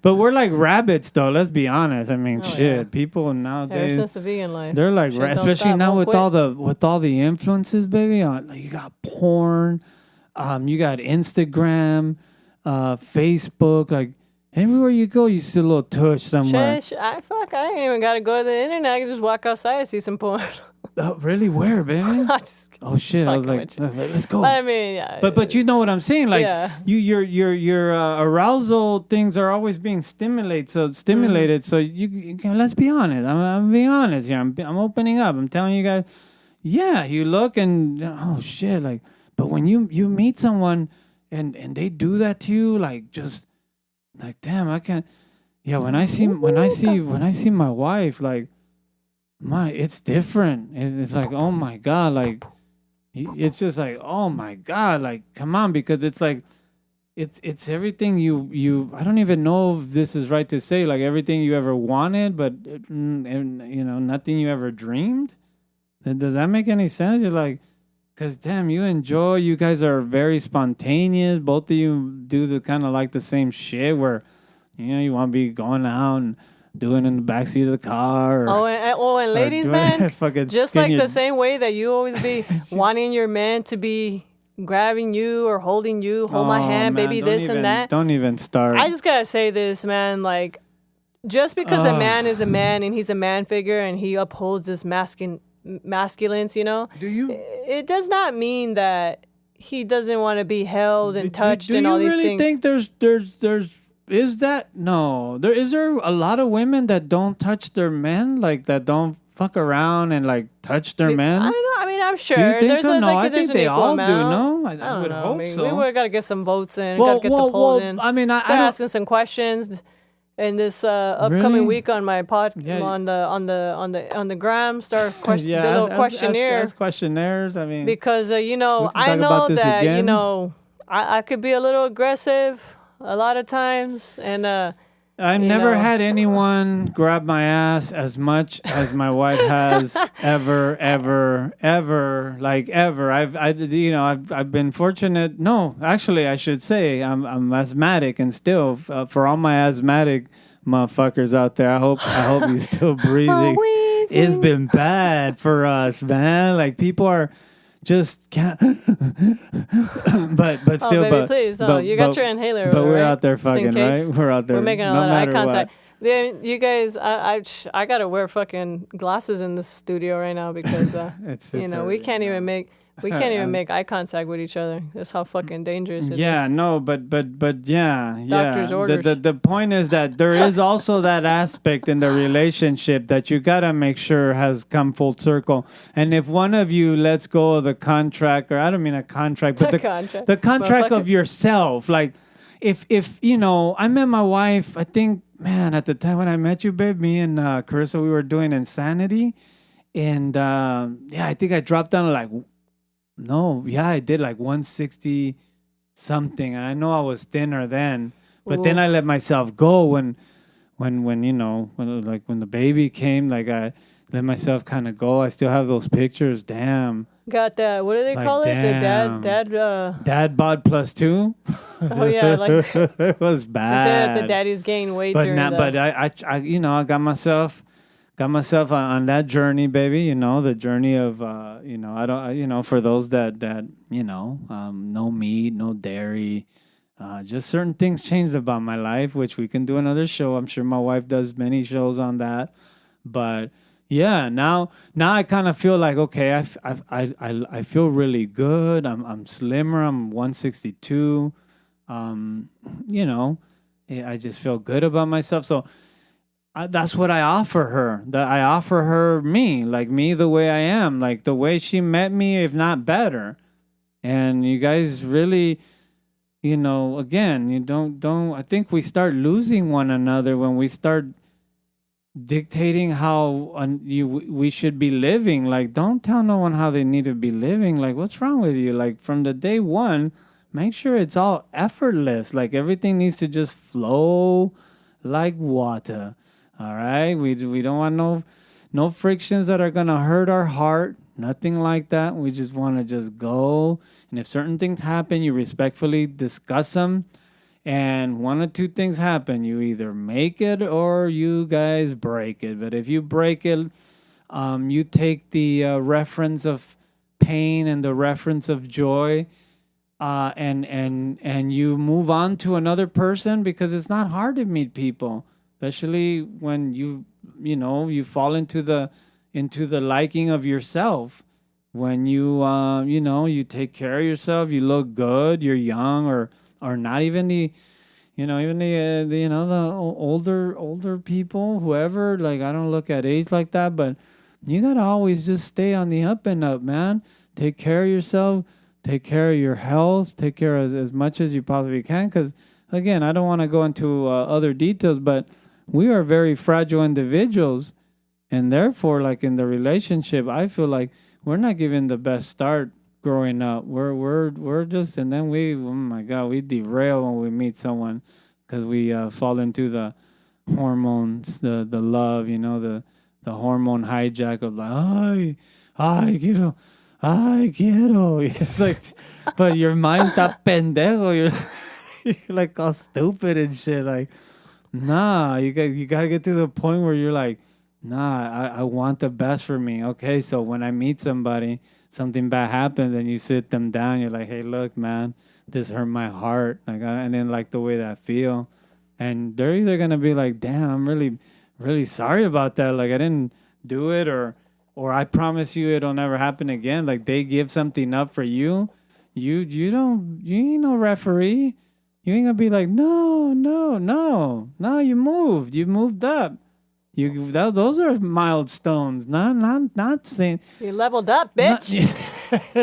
But we're like rabbits, though. Let's be honest. I mean, people nowadays. Ever since the vegan life, they're like, especially now with all the influences, baby. You got porn, you got Instagram, Facebook. Like everywhere you go, you see a little tush somewhere. I ain't even gotta go to the internet. I can just walk outside and see some porn. Really? Where, baby? Oh shit! I was like, let's go. But I mean, yeah. But you know what I'm saying? Like, your arousal things are always being stimulated. So you let's be honest. I'm being honest here. I'm opening up. I'm telling you guys. Yeah, you look and oh shit! Like, but when you meet someone and they do that to you, like just like damn, I can't. Yeah, when I see my wife, like. It's different. It's like, oh my God, like, it's just like, oh my God, like, come on, because it's like, it's everything you. I don't even know if this is right to say, like everything you ever wanted, but nothing you ever dreamed. Does that make any sense? You're like, because damn, you guys are very spontaneous. Both of you do the kind of like the same shit where, you want to be going out and doing in the backseat of the car. And ladies, man, just like the same way that you always be wanting your man to be grabbing you or holding you, hold my hand, man, baby, and that. Don't even start. I just gotta say this, man, like, just because a man is a man and he's a man figure and he upholds this masculines, it does not mean that he doesn't want to be held and touched and all these things. Do you really think there's is that no? Is there a lot of women that don't touch their men, like that don't fuck around and like touch their men? I don't know. I mean, I'm sure. Do you think there's so? No, I there's think they all amount. do. No, I would know. hope so. We gotta get some votes in. Gotta get the poll in. I mean, Start asking some questions in this upcoming week on my pod on the gram. Start the little questionnaire. Ask questionnaires. I mean, because I know that I could be a little aggressive a lot of times, and I've never had anyone grab my ass as much as my wife has ever. I've been fortunate. No, actually, I should say I'm asthmatic, and still for all my asthmatic motherfuckers out there, I hope you're still breathing. It's been bad for us, man. Like people are. Just can't, but still, baby, please, you got your inhaler. But we're out there fucking, right? We're out there. We're making a lot of eye contact. Then you guys, I gotta wear fucking glasses in the studio right now because we can't even make eye contact with each other. That's how fucking dangerous it is. Yeah, no, but yeah. Doctor's orders. The point is that there is also that aspect in the relationship that you gotta make sure has come full circle. And if one of you lets go of the contract, or I don't mean a contract, but the contract of yourself, like if I met my wife, I think, man, at the time when I met you, babe, me and Carissa, we were doing Insanity, and I think I dropped down to like. No, yeah, I did like 160 something, and I know I was thinner then, but then I let myself go when the baby came, like I let myself kind of go. I still have those pictures. Damn, Got the, what do they Like, call it? The damn. Dad bod plus 2. oh yeah, like It was they say that the bad. daddies gain weight But during not. the. But I, you know, I got myself on that journey, baby. You know, the journey of, you know, you know, for those that you know, no meat, no dairy. Just certain things changed about my life, which we can do another show. I'm sure my wife does many shows on that. But yeah, now I kind of feel like, okay, I feel really good. I'm slimmer. I'm 162. You know, I just feel good about myself. So that's what I offer her. That I offer her me, like me the way I am, like the way she met me, if not better. And you guys really, you know, again, you don't. I think we start losing one another when we start dictating how we should be living. Like, don't tell no one how they need to be living. Like, what's wrong with you? Like, from the day one, make sure it's all effortless. Like, everything needs to just flow like water. All right, we don't want no frictions that are gonna hurt our heart. Nothing like that. We just want to just go. And if certain things happen, you respectfully discuss them. And one or two things happen. You either make it or you guys break it. But if you break it, you take the reference of pain and the reference of joy, and you move on to another person, because it's not hard to meet people, especially when you know you fall into the liking of yourself. When you know, you take care of yourself, you look good, you're young, or not even the, you know, even the you know, the older people, whoever. Like, I don't look at age like that, but you gotta always just stay on the up and up, man. Take care of yourself, take care of your health, take care of as much as you possibly can. Because again, I don't want to go into other details, but we are very fragile individuals, and therefore, like in the relationship, I feel like we're not given the best start growing up. We're just, and then we, oh my God, we derail when we meet someone, because we fall into the hormones, the love, you know, the hormone hijack of like, ay, quiero. It's like, but your mind está pendejo. You're like all stupid and shit. Like, nah, you gotta get to the point where you're like, nah, I want the best for me. Okay, so when I meet somebody, something bad happens, and you sit them down, you're like, hey, look, man, this hurt my heart. Like, I didn't like the way that I feel. And they're either gonna be like, damn, I'm really, really sorry about that. Like, I didn't do it, or I promise you it'll never happen again. Like, they give something up for you. You ain't no referee. You ain't gonna be like, no, you moved up. Those are milestones. Not saying You leveled up, bitch.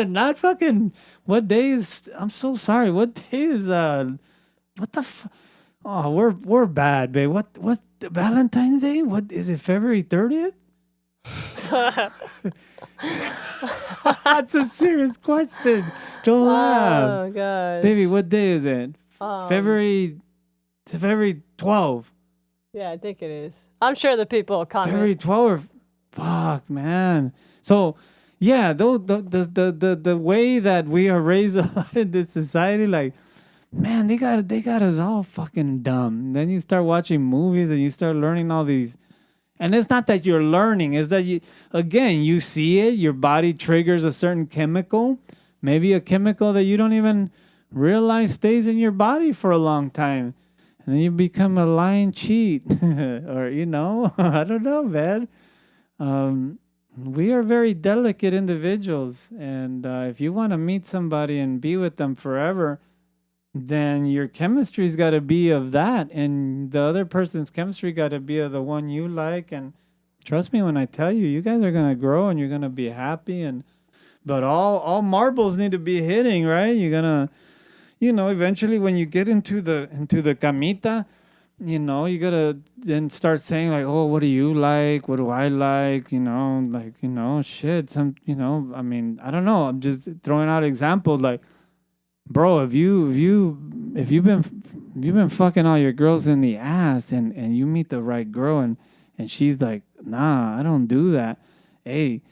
not fucking. What day is? I'm so sorry. What day is? What the? Oh, we're bad, babe. What? Valentine's Day? What is it? February 30th? That's a serious question. Don't laugh, Oh gosh. baby. What day is it? Um, February 12th. Yeah, I think it is. I'm sure the people will comment. February 12th. Fuck, man. So, yeah, the way that we are raised a lot in this society, like, man, they got us all fucking dumb. And then you start watching movies and you start learning all these. And it's not that you're learning, it's that you see it, your body triggers a certain chemical, maybe a chemical that you don't even realize stays in your body for a long time. And then you become a lying cheat. Or, you know, I don't know, man. We are very delicate individuals. And if you want to meet somebody and be with them forever, then your chemistry's got to be of that. And the other person's chemistry got to be of the one you like. And trust me when I tell you, you guys are going to grow and you're going to be happy. But all marbles need to be hitting, right? You're going to, you know, eventually when you get into the camita, you know, you gotta then start saying like, oh, what do you like? What do I like? You know, like, you know, shit. Some, you know, I mean, I don't know. I'm just throwing out examples. Like, bro, if you've been fucking all your girls in the ass, and you meet the right girl, and she's like, nah, I don't do that. Hey,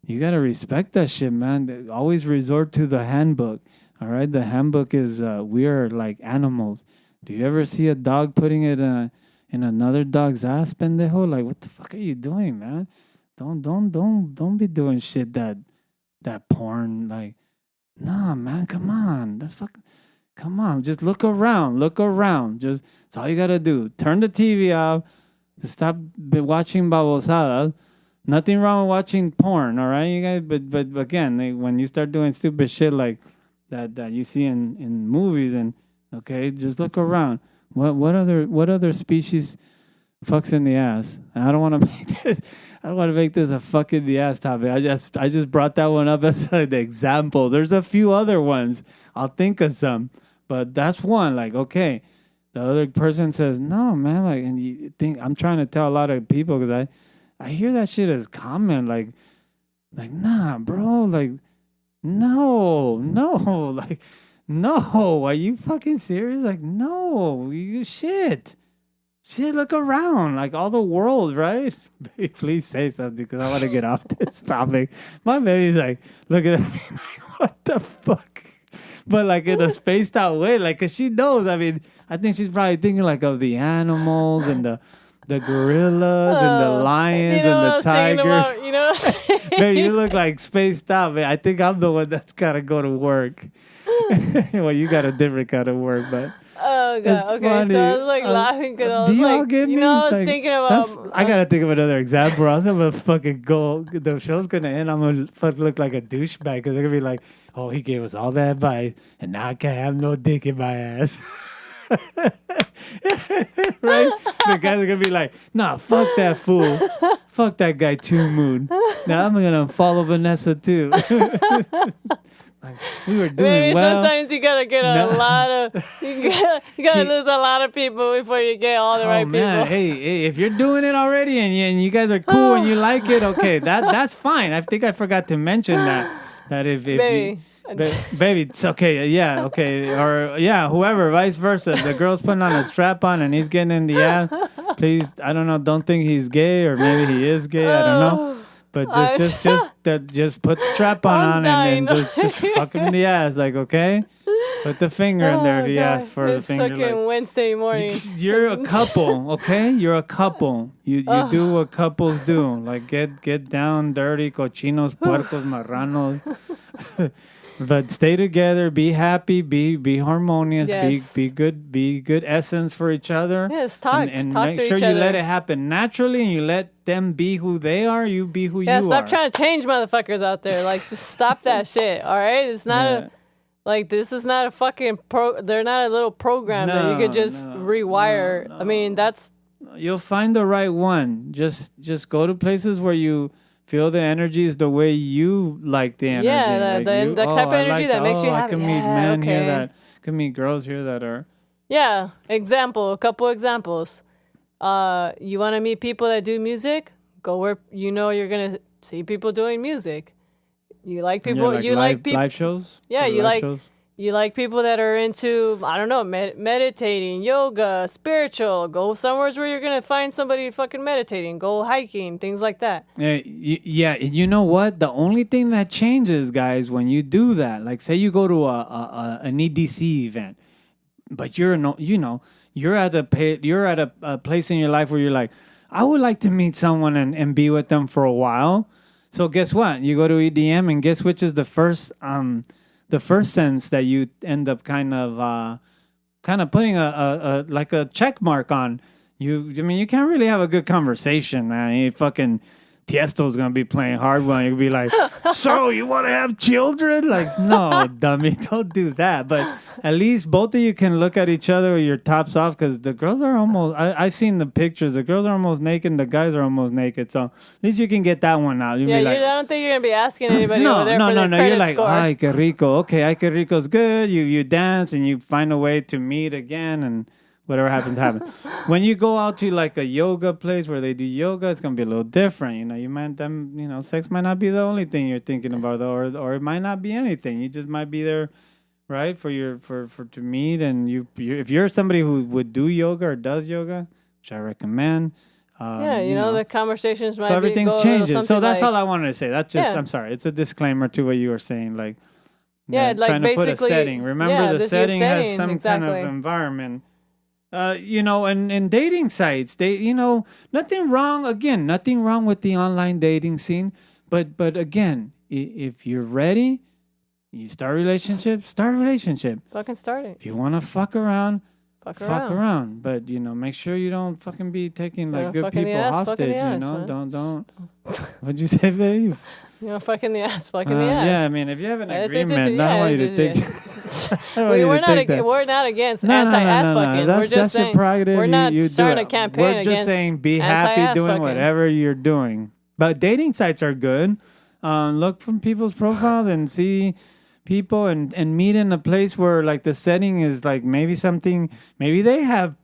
you gotta respect that shit, man. Always resort to the handbook. All right, the handbook is we are like animals. Do you ever see a dog putting it in another dog's ass, pendejo? Like, what the fuck are you doing, man? Don't be doing shit that porn. Like, nah, man, come on, the fuck, come on, just look around, look around. Just that's all you gotta do. Turn the TV off. Stop watching babosadas. Nothing wrong with watching porn, all right, you guys. But again, when you start doing stupid shit like that you see in movies, and okay, just look around. What other species fucks in the ass? I don't want to make this. I don't want to make this a fuck in the ass topic. I just brought that one up as an example. There's a few other ones. I'll think of some, but that's one. Like, okay, the other person says no, man. Like, and you think I'm trying to tell a lot of people because I hear that shit as common. Like nah, bro. Like, no, like, no. Are you fucking serious? Like, no, you shit. Shit, look around, like all the world, right? Baby, please say something because I want to get off this topic. My baby's like looking at me like, what the fuck? But like in a spaced out way, like, cause she knows. I mean, I think she's probably thinking like of the animals and the gorillas and the lions and the tigers. You know what I'm saying? Baby, you look like spaced out, man. I think I'm the one that's gotta go to work. Well, you got a different kind of work, but. Oh god. It's Okay, funny. so I was like laughing because I was Do you all like, get me? I was Like, thinking about. I gotta think of another example. I'm gonna fucking go. The show's gonna end. I'm gonna look like a douchebag because they're gonna be like, "Oh, he gave us all that advice, and now I can't have no dick in my ass." Right? The guys are gonna be like, "Nah, fuck that fool. Fuck that guy, Too Moon. Now I'm gonna follow Vanessa too." Like, we were doing Maybe well. sometimes you gotta get a lot of you gotta lose a lot of people before you get all the right Man. people. Hey, if you're doing it already and you guys are cool and you like it, okay, that's fine. I think I forgot to mention that if Baby. baby, it's okay, yeah, okay, or yeah, whoever, vice versa. The girl's putting on a strap on and he's getting in the ass. Please, I don't know, don't think he's gay or maybe he is gay. I don't know. But just put the strap on and just fuck him in the ass, like, okay? Put the finger in there if he asks for the finger. It's fucking Wednesday morning. You're a couple, okay? You're a couple. You do what couples do. Like get down dirty, cochinos, puercos, marranos. But stay together, be happy, be harmonious, Yes. be good essence for each other. Yes, talk and talk make to sure each you other. let it happen naturally and you let them be who they are, you be who Yeah, you stop are. trying to change motherfuckers out there. Like, just stop that shit. All right, it's not Yeah. a like this is not a fucking They're not a little program that you could just rewire. I mean, that's You'll find the right one. Just go to places where you feel the energy is the way you like the energy. Yeah, the type of energy that makes you I happy. can meet Yeah, men here okay. that can meet girls here that are. yeah. A couple examples. You want to meet people that do music? Go where you know you're gonna see people doing music. You like people. Yeah, like people. live shows. Yeah, Or you live like shows? you like people that are into, I don't know, meditating, yoga, spiritual. Go somewhere where you're gonna find somebody fucking meditating. Go hiking, things like that. Yeah, you know what? The only thing that changes, guys, when you do that, like say you go to an EDC event, but you're at a place in your life where you're like, I would like to meet someone and be with them for a while. So guess what? You go to EDM and guess which is the first sense that you end up kind of putting a like a check mark on. I mean, you can't really have a good conversation, man. You fucking Tiesto's gonna be playing hard one. You'll be like, so you want to have children? Like, no, dummy, don't do that. But at least both of you can look at each other with your tops off, because the girls are almost. I've seen the pictures. The girls are almost naked. The guys are almost naked. So at least you can get that one out. You'll Yeah, be like, I don't think you're gonna be asking anybody over there no. for their credit You're like, score. ay, que rico. Okay, ay, que rico's good. You dance and you find a way to meet again and. Whatever happens, happens. When you go out to like a yoga place where they do yoga, it's gonna be a little different. Sex might not be the only thing you're thinking about, or it might not be anything. You just might be there, right, for to meet. And if you're somebody who would do yoga or does yoga, which I recommend, The conversations might so everything go changes. So that's like, all I wanted to say. That's just, Yeah. I'm sorry. It's a disclaimer to what you were saying. Like, like trying to put a basically, setting. Remember, the this setting has setting, some exactly. kind of environment. And dating sites, nothing wrong. Again, nothing wrong with the online dating scene. But again, if you're ready, you start a relationship. Fucking start it. If you want to fuck around, Fuck around. But make sure you don't fucking be taking like good fuck in the people ass, fuck in hostage. the ass, Don't. What'd you say, babe? Fuck in the ass, fuck in the ass. Yeah, I mean, if you have an It's- agreement, I don't want you to take. We're not against anti-ass fucking. That's, We're just that's saying your prerogative. we're not you starting do a it. campaign We're just against saying be happy anti-ass doing fucking. whatever you're doing. But dating sites are good. Look from people's profiles and see people and meet in a place where like the setting is like maybe they have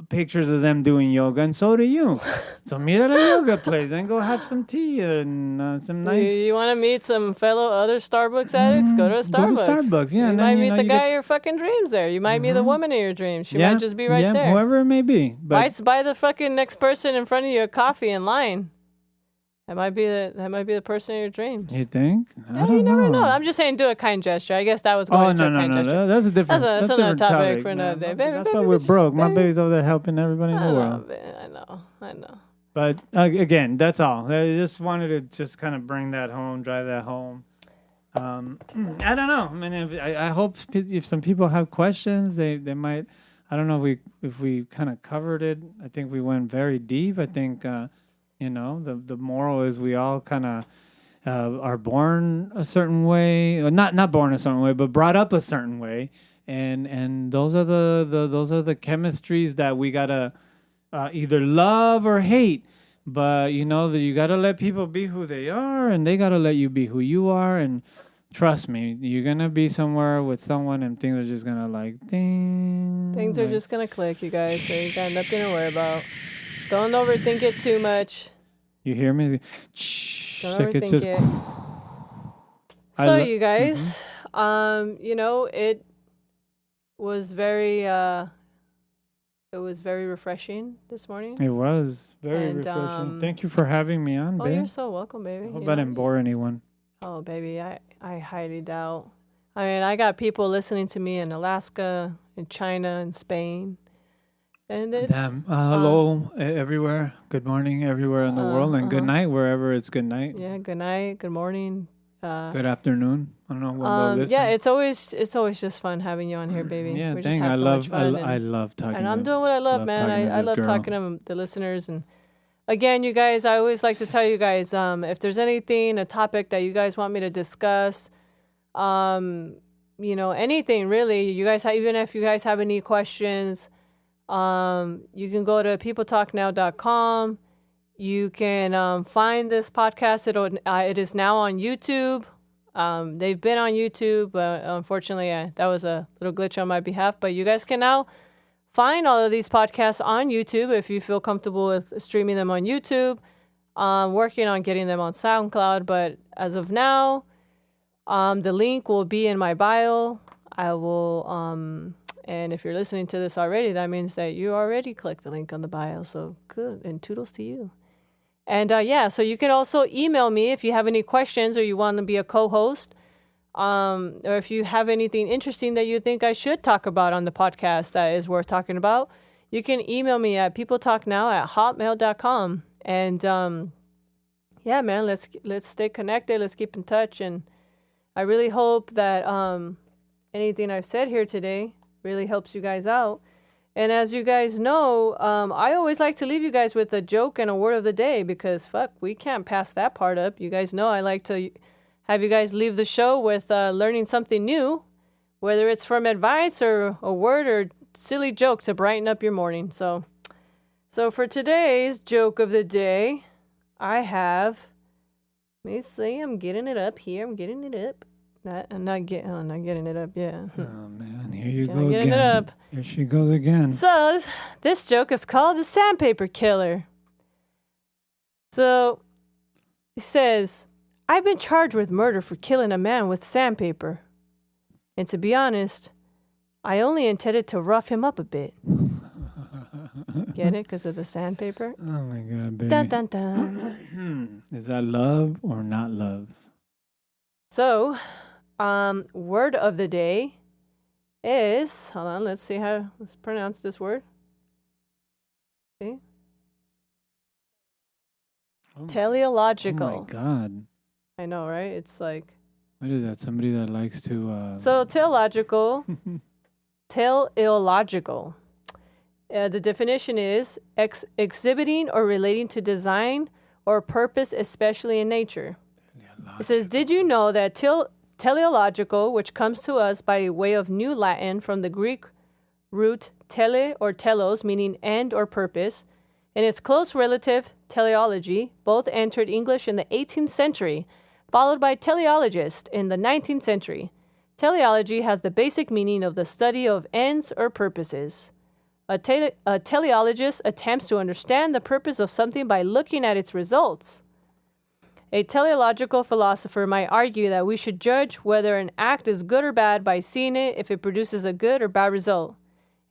pictures of them doing yoga and so do you. So meet at a yoga place and go have some tea and some nice. You want to meet some fellow other Starbucks addicts? Go to a Starbucks. Go to Starbucks, yeah. You and might then, meet the you guy of your fucking dreams there. You might meet the woman of your dreams. She might just be right there. Whoever it may be. But Buy the fucking next person in front of you a coffee in line. That might be the person of your dreams. You think? Yeah, you never know. I'm just saying, do a kind gesture. I guess that was going to a kind gesture. That's a different. That's another another topic for another day. Baby, that's why we're broke. My baby's over there helping everybody in the world. I know. But again, that's all. I just wanted to just kind of bring that home, drive that home. I don't know. I mean, I hope if some people have questions, they might. I don't know if we kind of covered it. I think we went very deep. I think. The moral is we all kind of are born a certain way, or not born a certain way, but brought up a certain way, and those are the chemistries that we gotta either love or hate. But you gotta let people be who they are, and they gotta let you be who you are. And trust me, you're gonna be somewhere with someone, and things are just gonna ding. Things are just gonna click, you guys. So you got nothing to worry about. Don't overthink it too much. You hear me? Don't overthink it. So you guys, it was very refreshing this morning. It was very refreshing. Thank you for having me on, babe. Oh, you're so welcome, baby. I hope I didn't bore anyone. Oh, baby, I highly doubt. I mean, I got people listening to me in Alaska, in China, in Spain. And it's hello everywhere. Good morning everywhere in the world, and good night wherever it's good night. Yeah, good night, good morning, good afternoon. I don't know when they'll listen. Yeah, it's always just fun having you on here, baby. Yeah, we dang, I love talking. And I'm doing what I love, man. I love talking to the listeners. And again, you guys, I always like to tell you guys, if there's a topic that you guys want me to discuss, anything really, you guys, even if you guys have any questions. You can go to peopletalknow.com. You can find this podcast. It is now on YouTube. They've been on YouTube, but unfortunately, that was a little glitch on my behalf. But you guys can now find all of these podcasts on YouTube if you feel comfortable with streaming them on YouTube. Working on getting them on SoundCloud, but as of now, the link will be in my bio. I will. And if you're listening to this already, that means that you already clicked the link on the bio. So good. And toodles to you. And so you can also email me if you have any questions or you want to be a co-host. Or if you have anything interesting that you think I should talk about on the podcast that is worth talking about, you can email me at peopletalknow@hotmail.com. And man, let's stay connected. Let's keep in touch. And I really hope that anything I've said here today really helps you guys out. And as you guys know, I always like to leave you guys with a joke and a word of the day because, we can't pass that part up. You guys know I like to have you guys leave the show with learning something new, whether it's from advice or a word or silly joke to brighten up your morning. So for today's joke of the day, I have, let me see, I'm getting it up here. I'm getting it up. I'm not getting it up. Yeah. Oh man, here you go again. It up. Here she goes again. So this joke is called the Sandpaper Killer. So he says, "I've been charged with murder for killing a man with sandpaper, and to be honest, I only intended to rough him up a bit." Get it? Because of the sandpaper. Oh my God, baby. Dun, dun, dun. Is that love or not love? So, word of the day is, hold on, let's pronounce this word. See? Teleological. Oh my God. I know, right? It's like... What is that? Somebody that likes to... So, teleological. Teleological. The definition is exhibiting or relating to design or purpose, especially in nature. It says, did you know that teleological, which comes to us by way of New Latin from the Greek root tele or telos, meaning end or purpose, and its close relative teleology, both entered English in the 18th century, followed by teleologist in the 19th century. Teleology has the basic meaning of the study of ends or purposes. A teleologist attempts to understand the purpose of something by looking at its results. A teleological philosopher might argue that we should judge whether an act is good or bad by seeing it if it produces a good or bad result.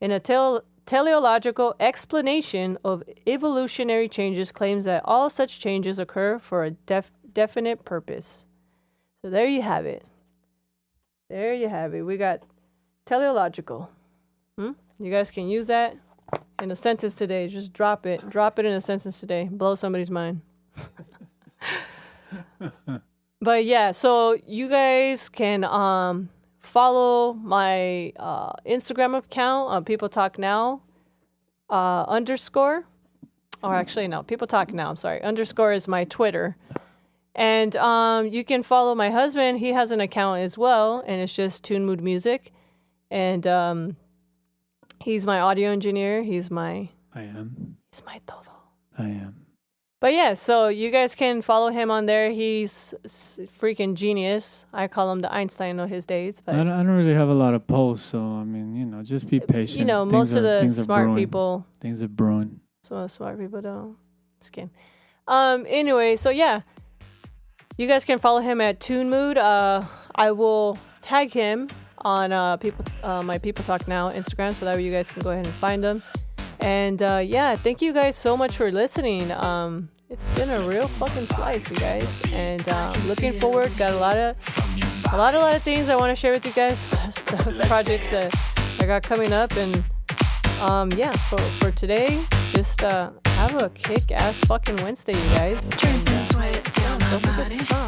In a teleological explanation of evolutionary changes claims that all such changes occur for a definite purpose. So there you have it. There you have it. We got teleological. You guys can use that in a sentence today. Just drop it. Drop it in a sentence today. Blow somebody's mind. But yeah, so you guys can follow my Instagram account, People Talk Now, _ or actually no, People Talk Now, I'm sorry. _ is my Twitter. And you can follow my husband. He has an account as well, and it's just Tune Mood Music. And he's my audio engineer. He's my todo. I am. But yeah, so you guys can follow him on there. He's freaking genius. I call him the Einstein of his days. But I don't really have a lot of posts, so I mean, just be patient. You know, most of the smart people. Things are brewing. So smart people don't. Just kidding. Anyway, so yeah. You guys can follow him at Tune Mood. I will tag him on my People Talk Now Instagram, so that way you guys can go ahead and find them. And yeah, thank you guys so much for listening. It's been a real fucking slice, you guys. And looking forward, got a lot of things I want to share with you guys. The projects that I got coming up, and yeah, for today, just have a kick-ass fucking Wednesday, you guys. And, don't forget to smile.